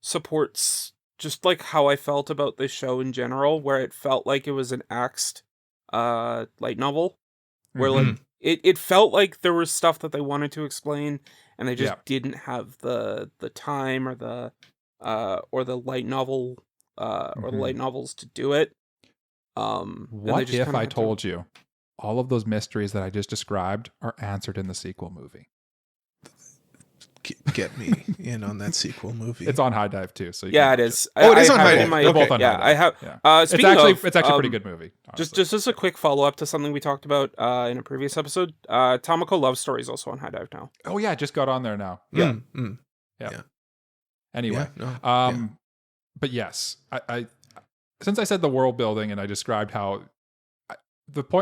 supports just like how I felt about this show in general, where it felt like it was an axed light novel, where like it felt like there was stuff that they wanted to explain, and they just didn't have the time or the light novel or the light novels to do it. What if I told you all of those mysteries that I just described are answered in the sequel movie? Get me in on that sequel movie. It's on High Dive too, so it is on High Dive. I have. It's actually a pretty good movie. Honestly. Just as a quick follow up to something we talked about in a previous episode, Tomoko Love Story is also on High Dive now. Oh yeah, it just got on there now. Yeah. Anyway, but yes, I since I said the world building and I described how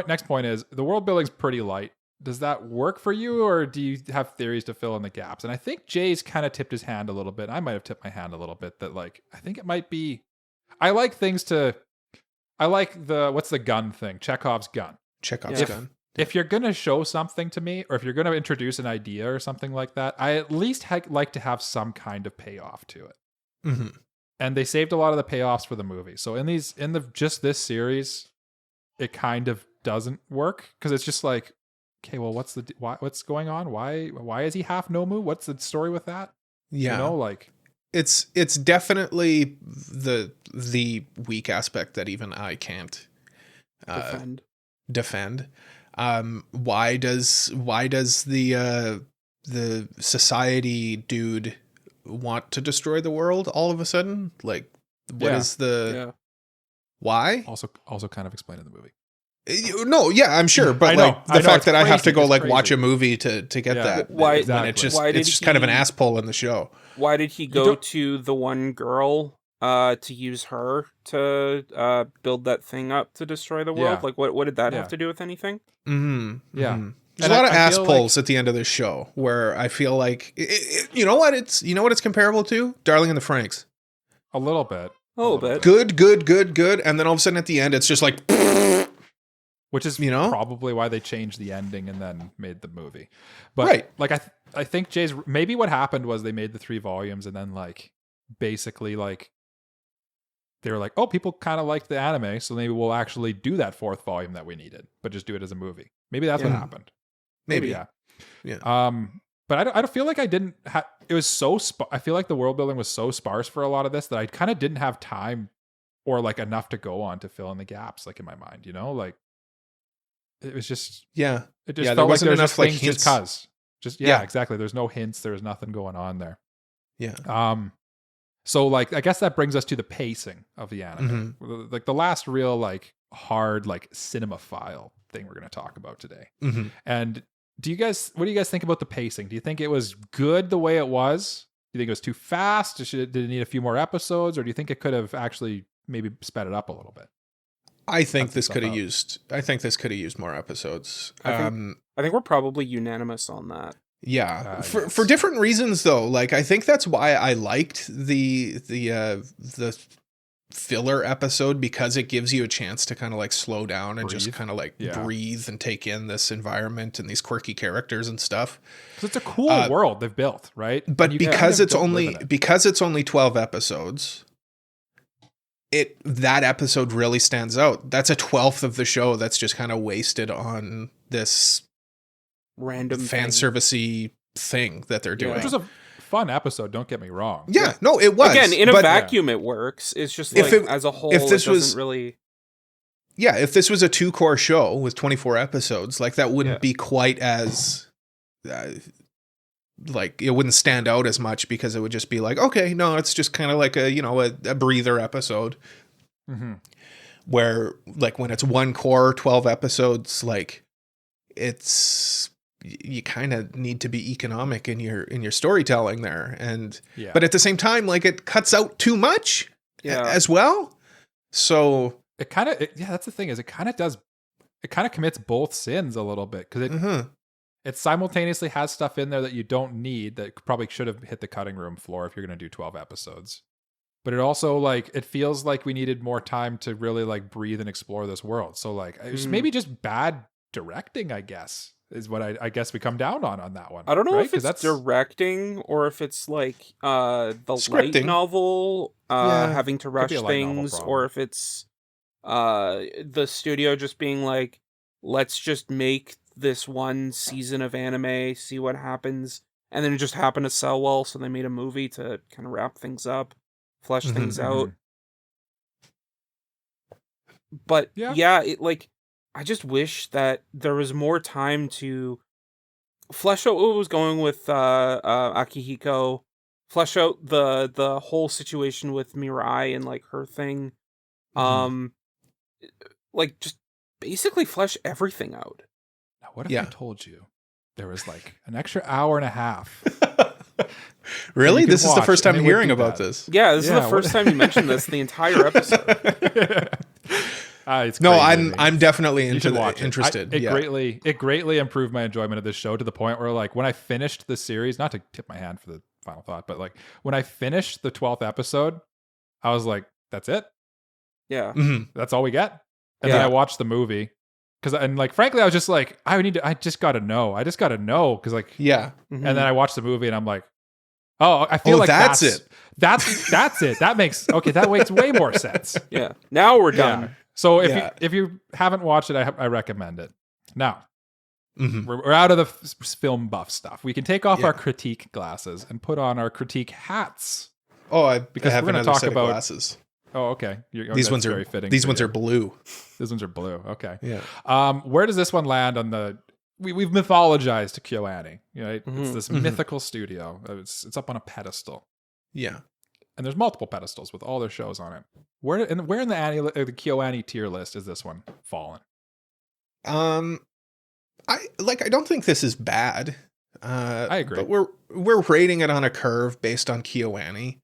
next point is the world building's pretty light. Does that work for you, or do you have theories to fill in the gaps? And I think Jay's kind of tipped his hand a little bit. I might have tipped my hand a little bit that like, I think it might be, I like the, what's the gun thing? Chekhov's gun. Gun. If you're going to show something to me, or if you're going to introduce an idea or something like that, I at least like to have some kind of payoff to it. And they saved a lot of the payoffs for the movie. So just this series, it kind of doesn't work because it's just like, okay, well, what's going on? Why is he half Nomu? What's the story with that? Yeah, you know, like it's definitely the weak aspect that even I can't defend. Why does the society dude want to destroy the world all of a sudden? Like, what is the why? Also kind of explained in the movie. No, yeah, I'm sure, but like the fact that I have to go like watch a movie to get that, why? When it's just kind of an ass pull in the show. Why did he go to the one girl to use her to build that thing up to destroy the world? Like, what did that have to do with anything? Yeah. There's a lot of ass pulls at the end of this show where I feel like you know what it's comparable to? Darling in the Franxx. A little bit. Good, and then all of a sudden at the end it's just like. Which is probably why they changed the ending and then made the movie. But like I think Jay's maybe what happened was they made the 3 volumes and then like basically like they were like, oh, people kind of liked the anime, so maybe we'll actually do that 4th volume that we needed, but just do it as a movie. Maybe that's what happened. Maybe. Yeah. But I don't feel like I didn't it was so I feel like the world building was so sparse for a lot of this that I kind of didn't have time or like enough to go on to fill in the gaps like in my mind, you know? Like it was just it just felt there like wasn't there's enough like things hints. just cuz. Just exactly. There's no hints. There's nothing going on there. Yeah. So like I guess that brings us to the pacing of the anime. Like the last real like hard like cinemaphile thing we're going to talk about today. And what do you guys think about the pacing? Do you think it was good the way it was? Do you think it was too fast? Did it need a few more episodes, or do you think it could have actually maybe sped it up a little bit? I think this could have used more episodes. I think we're probably unanimous on that. Yeah, for different reasons though. Like I think that's why I liked the filler episode, because it gives you a chance to kind of like slow down and just kind of like breathe and take in this environment and these quirky characters and stuff. Because it's a cool world they've built, right? But because it's only 12 episodes, that episode really stands out. That's a 1/12 of the show that's just kind of wasted on this Random fan servicey thing that they're doing. Which was a fun episode, don't get me wrong. Yeah, no, it was. Again, in a vacuum, it works. It's just like, as a whole, if this it doesn't really... Yeah, if this was a 2-core show with 24 episodes, like, that wouldn't be quite as... like, it wouldn't stand out as much, because it would just be like, okay, no, it's just kind of like a breather episode. Mm-hmm. Where, like, when it's 1 core, 12 episodes, like, it's... you kind of need to be economic in your storytelling there, and but at the same time, like, it cuts out too much as well. So it kind of that's the thing, is it kind of commits both sins a little bit, because it simultaneously has stuff in there that you don't need, that probably should have hit the cutting room floor if you're going to do 12 episodes. But it also, like, it feels like we needed more time to really, like, breathe and explore this world. So, like, it was maybe just bad directing, I guess, is what I guess we come down on that one. I don't know, right? if it's directing or if it's like the scripting. light novel having to rush things, or if it's the studio just being like, let's just make this one season of anime, see what happens, and then it just happened to sell well, so they made a movie to kind of wrap things up, flesh things out. But it, like, I just wish that there was more time to flesh out what was going with Akihiko, flesh out the whole situation with Mirai and, like, her thing. Like, just basically flesh everything out. Now, what if I told you there was, like, an extra hour and a half? Really? This is the first time hearing about this. Yeah, this is the first time you mentioned this the entire episode. It's no, crazy. I'm definitely interested. It greatly improved my enjoyment of this show, to the point where, like, when I finished the series, not to tip my hand for the final thought, but, like, when I finished the 12th episode, I was like, that's it. Yeah. That's all we get. And then I watched the movie, and, like, frankly, I was just like, I just gotta know. Because, like, and then I watched the movie and I'm like, oh, I feel like that's it. That's it. That makes way more sense. Yeah. Now we're done. Yeah. So if you haven't watched it, I recommend it. Now, we're out of the film buff stuff. We can take off our critique glasses and put on our critique hats. Oh, because I have we're going to talk about glasses. Oh, okay. These ones are very fitting. These ones are blue. These ones are blue. Okay. Yeah. Where does this one land on the? We've mythologized KyoAni. Right? It's this mythical studio. It's up on a pedestal. Yeah. And there's multiple pedestals with all their shows on it. Where in the KyoAni tier list is this one fallen? I don't think this is bad. I agree. But we're rating it on a curve based on KyoAni.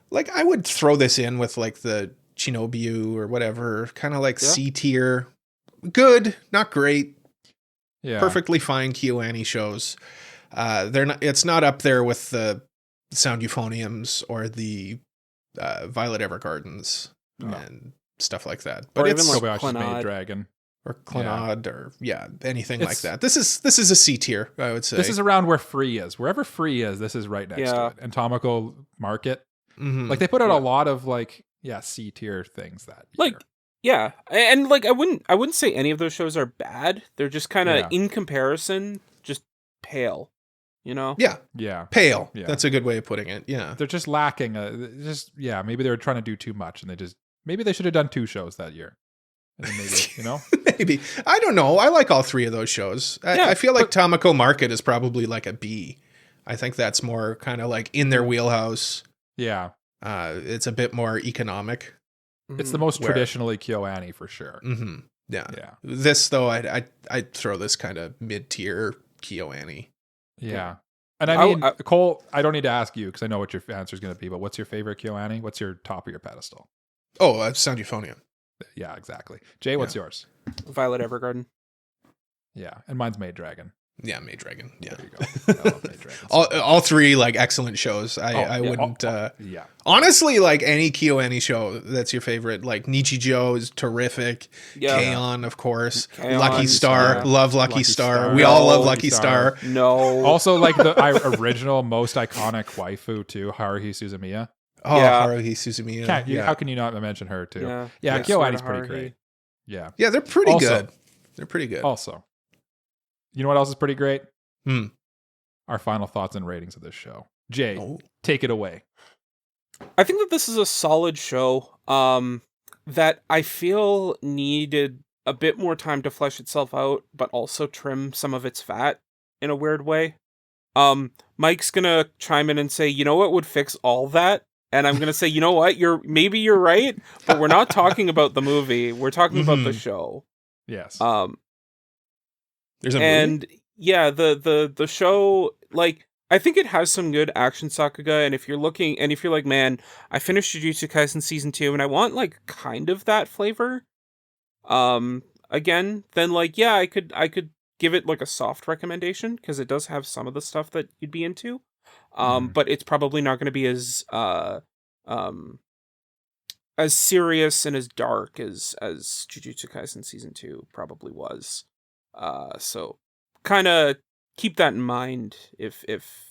Like, I would throw this in with, like, the Shinobu or whatever, kind of like C tier. Good, not great. Yeah. Perfectly fine KyoAni shows. It's not up there with the Sound Euphoniums or the Violet Evergardens and stuff like that. But or it's even like Kobayashi's Maid Dragon or Clannad or anything like that. This is a C tier, I would say. This is around where Free is. Wherever Free is, this is right next to it. And Tomoko Market. Like, they put out a lot of, like, C tier things that year. Like, yeah, and, like, I wouldn't say any of those shows are bad. They're just kind of in comparison, just pale. You know? Yeah. Pale. Yeah. That's a good way of putting it. Yeah. They're just lacking. Maybe they were trying to do too much, and maybe they should have done 2 shows that year. And then maybe, you know? Maybe. I don't know. I like all 3 of those shows. I feel like Tomoko Market is probably like a B. I think that's more kind of like in their wheelhouse. Yeah. It's a bit more economic. It's the most traditionally KyoAni for sure. Yeah. This, though, I'd throw this kind of mid-tier KyoAni. Yeah. And I mean, Cole, I don't need to ask you because I know what your answer is going to be, but what's your favorite KyoAni? What's your top of your pedestal? Oh, Sound Euphonium. Yeah, exactly. Jay, what's yours? Violet Evergarden. Yeah, and mine's Maid Dragon. Yeah, Maid Dragon. Yeah. There you go. I love Maid Dragon. all 3, like, excellent shows. I wouldn't... Honestly, like, any KyoAni show that's your favorite, like, Nichijou is terrific. K-On, of course. Lucky Star. Love Lucky Star. We all love Lucky Star. No. Also, like, the original, most iconic waifu, too, Haruhi Suzumiya. Oh, Yeah. Haruhi Suzumiya. How can you not mention her too? Yeah. Yeah, I swear KyoAni's to pretty Haruhi. great. Yeah. Yeah, they're pretty Also- good. They're pretty good. Also, you know what else is pretty great? Hmm. Our final thoughts and ratings of this show. Jay, Oh. take it away. I think that this is a solid show that I feel needed a bit more time to flesh itself out, but also trim some of its fat in a weird way. Mike's gonna chime in and say, you know what would fix all that? And I'm gonna say, you know what, maybe you're right, but we're not talking about the movie. We're talking about the show. Yes. There's a and movie? yeah, the show, like, I think it has some good action Sakuga, and if you're like, man, I finished Jujutsu Kaisen season 2 and I want like kind of that flavor again, then like, yeah, I could give it like a soft recommendation because it does have some of the stuff that you'd be into. But it's probably not going to be as serious and as dark as Jujutsu Kaisen season 2 probably was. So kind of keep that in mind if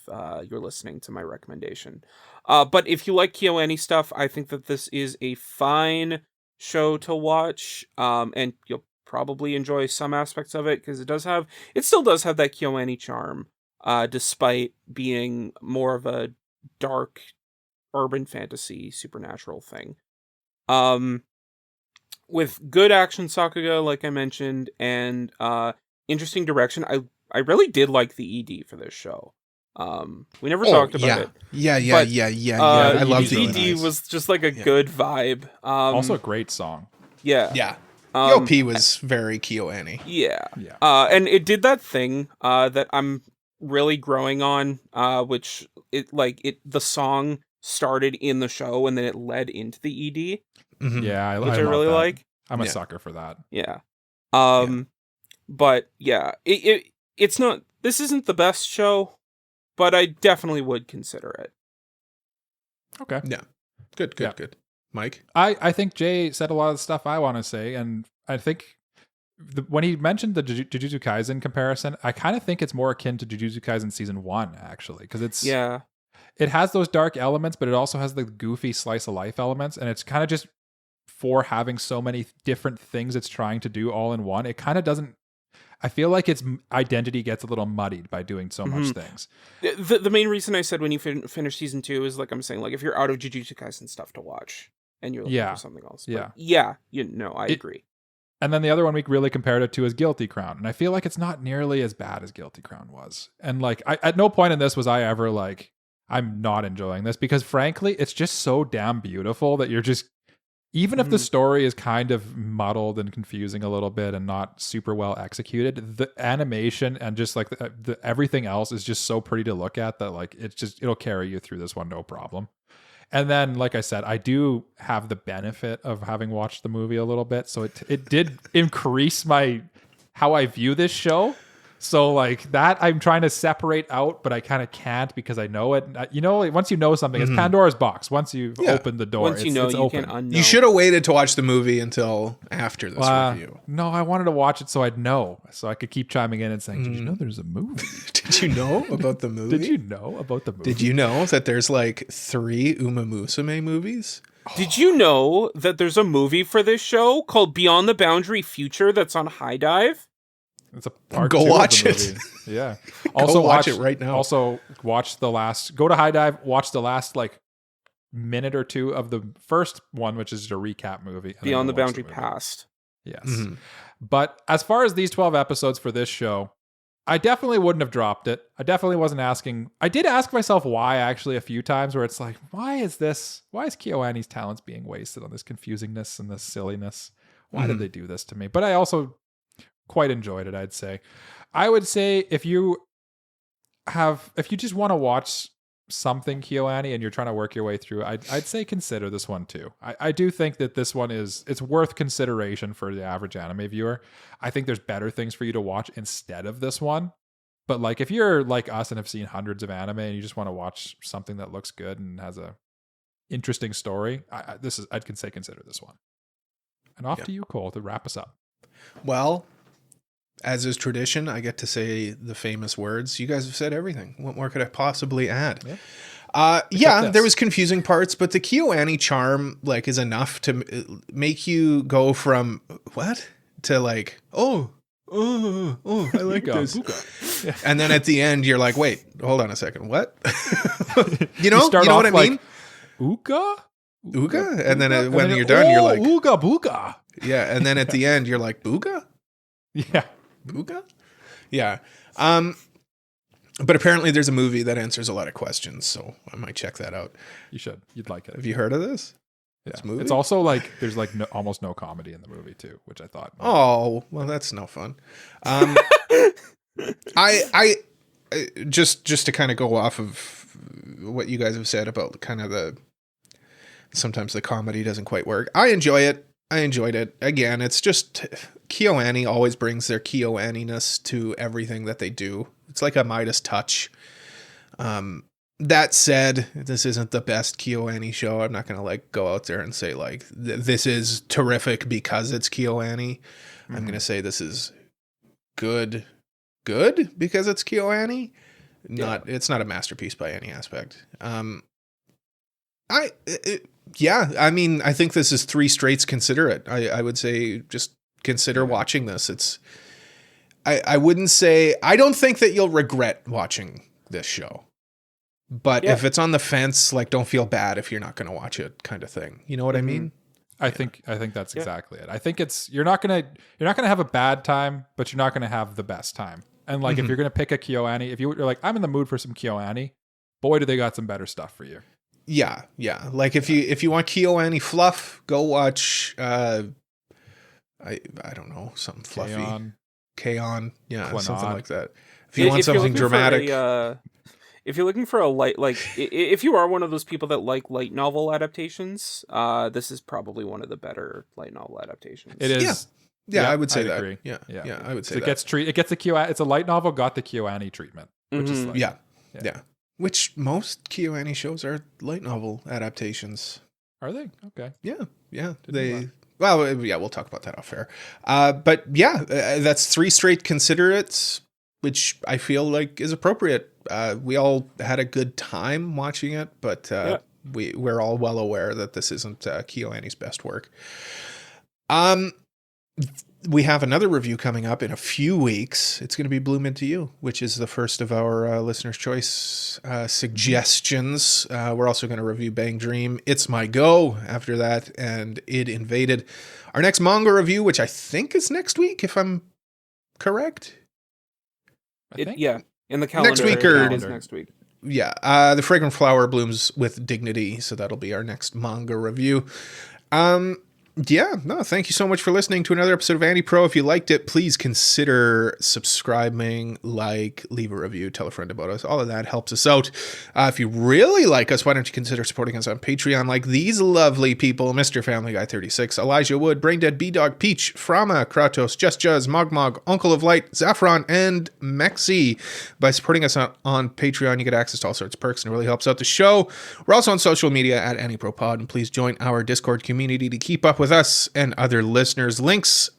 you're listening to my recommendation. But if you like KyoAni stuff, I think that this is a fine show to watch. And you'll probably enjoy some aspects of it because it still does have that KyoAni charm, despite being more of a dark urban fantasy supernatural thing. With good action Sakuga, like I mentioned, and interesting direction. I really did like the ED for this show. We never talked about it. Yeah. But, I love the the ED was just like a good vibe. Also a great song. Yeah. Yeah. The OP was very KyoAni. Yeah. Yeah. And it did that thing that I'm really growing on, which the song started in the show and then it led into the ED. Mm-hmm. Yeah, which I love really that. like. I'm a sucker for that. Yeah. But yeah, it's not. This isn't the best show, but I definitely would consider it. Okay. Yeah. Good. Mike? I think Jay said a lot of the stuff I want to say, and I think when he mentioned the Jujutsu Kaisen comparison, I kind of think it's more akin to Jujutsu Kaisen season 1, actually, because it has those dark elements, but it also has the goofy slice of life elements, and it's kind of just for having so many different things it's trying to do all in one. It kind of doesn't. I feel like its identity gets a little muddied by doing so much things. The main reason I said when you finish season 2 is, like I'm saying, like if you're out of Jujutsu Kaisen stuff to watch and you're looking for something else. But I agree. And then the other one we really compared it to is Guilty Crown. And I feel like it's not nearly as bad as Guilty Crown was. And like, at no point in this was I ever like, I'm not enjoying this, because frankly, it's just so damn beautiful that you're just, even if the story is kind of muddled and confusing a little bit and not super well executed, the animation and just like the everything else is just so pretty to look at that like it'll carry you through this one no problem. And then, like I said, I do have the benefit of having watched the movie a little bit, so it did increase how I view this show. So like that I'm trying to separate out, but I kind of can't because I know it. You know, once you know something, it's Pandora's box. Once you've opened the door, once you know, it's you open. can unknow. You should have waited to watch the movie until after this review. No, I wanted to watch it so I'd know, so I could keep chiming in and saying, "Did you know there's a movie? Did you know about the movie? Did you know about the movie? Did you know that there's like 3 Uma Musume movies? Did you know that there's a movie for this show called Beyond the Boundary Future that's on High Dive? It's a part Go 2 watch of the it. movie. Yeah. Also watch it right now. Also watch go to High Dive, watch the last like minute or 2 of the first one, which is a recap movie. Beyond the Boundary Past. Yes. But as far as these 12 episodes for this show, I definitely wouldn't have dropped it. I definitely wasn't asking. I did ask myself why actually a few times, where it's like, why is KyoAni's talents being wasted on this confusingness and this silliness? Why did they do this to me? But I also quite enjoyed it, I'd say. I would say if you just want to watch something KyoAni and you're trying to work your way through, I'd say consider this one too. I do think that this one it's worth consideration for the average anime viewer. I think there's better things for you to watch instead of this one. But like if you're like us and have seen hundreds of anime and you just want to watch something that looks good and has a interesting story, I'd say consider this one. And off to you, Cole, to wrap us up. Well, as is tradition, I get to say the famous words. You guys have said everything. What more could I possibly add? Yeah, this. there was confusing parts, but the KyoAni charm like is enough to make you go from what to like, oh, I like this. Booga. And then at the end, you're like, wait, hold on a second, what? You start know off what I mean? Ooga? Ooga? And then Booga? when And you're done, you're like, ooga booga. yeah. And then at the end, you're like, booga? Yeah. Booga? Yeah. But apparently there's a movie that answers a lot of questions, so I might check that out. You should. You'd like it. Have you heard of this? Yeah. This movie? It's also like there's like almost no comedy in the movie too, which I thought. Oh, well, that's no fun. I just to kind of go off of what you guys have said about kind of sometimes the comedy doesn't quite work. I enjoy it. I enjoyed it. Again, it's just KyoAni always brings their KyoAni-ness to everything that they do. It's like a Midas touch. That said, this isn't the best KyoAni show. I'm not going to like go out there and say like this is terrific because it's KyoAni. I'm going to say this is good because it's KyoAni. It's not a masterpiece by any aspect. I mean, I think this is 3 straights. Consider it. I would say just consider watching this. I wouldn't say, I don't think that you'll regret watching this show, but if it's on the fence, like don't feel bad if you're not going to watch it kind of thing. You know what I mean? I think that's exactly it. I think you're not going to have a bad time, but you're not going to have the best time. And like, if you're going to pick a KyoAni, if you're like, I'm in the mood for some KyoAni, boy, do they got some better stuff for you. Yeah. Like if you want KyoAni fluff, go watch, I don't know, something fluffy. K-On, yeah, Clannad. something like that. If you want something dramatic, if you're looking for a light, like if you are one of those people that like light novel adaptations, this is probably one of the better light novel adaptations. It is. Yeah, I would say I'd that. agree. Yeah, I would say it that. It gets the KyoAni. It's a light novel, got the KyoAni treatment, which is like, yeah. Which most KyoAni shows are light novel adaptations. Are they? Okay. Yeah. We'll talk about that off air. But yeah, that's 3 straight considerates, which I feel like is appropriate. We all had a good time watching it, but we're all well aware that this isn't KyoAni's best work. We have another review coming up in a few weeks. It's going to be Bloom Into You, which is the first of our listener's choice suggestions. We're also going to review Bang Dream, It's My Go after that, and Id Invaded. Our next manga review, which I think is next week, if I'm correct. In the calendar. Next week it is next week. Yeah, The Fragrant Flower blooms with dignity, so that'll be our next manga review. Thank you so much for listening to another episode of AniPro. If you liked it, please consider subscribing, leave a review, tell a friend about us. All of that helps us out. If you really like us, why don't you consider supporting us on Patreon like these lovely people: Mr. Family Guy 36, Elijah Wood, Braindead, B-Dog, Peach, Frama, Kratos, Just Juzz, Mogmog, Uncle of Light, Zaffron, and Mexi. By supporting us on Patreon, you get access to all sorts of perks, and it really helps out the show. We're also on social media at AniProPod, and please join our Discord community to keep up with us and other listeners. Links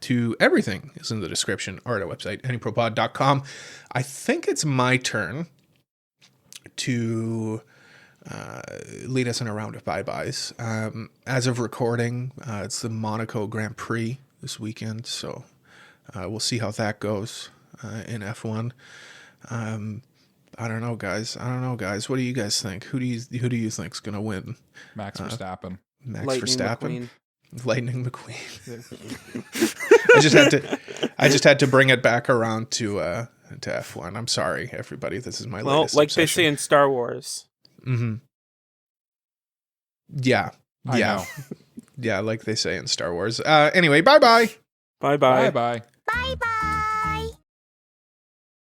to everything is in the description or at our website, AniProPod.com. I think it's my turn to lead us in a round of bye-byes. As of recording, it's the Monaco Grand Prix this weekend, so we'll see how that goes in F1. I don't know, guys. What do you guys think? Who do you think's gonna win? Max Verstappen. Lightning McQueen. I just had to bring it back around to F1. I'm sorry, everybody. This is my latest obsession. They say in Star Wars. Mm-hmm. Yeah. I know. Yeah, like they say in Star Wars. Anyway, bye-bye. Bye-bye. Bye-bye. Bye-bye.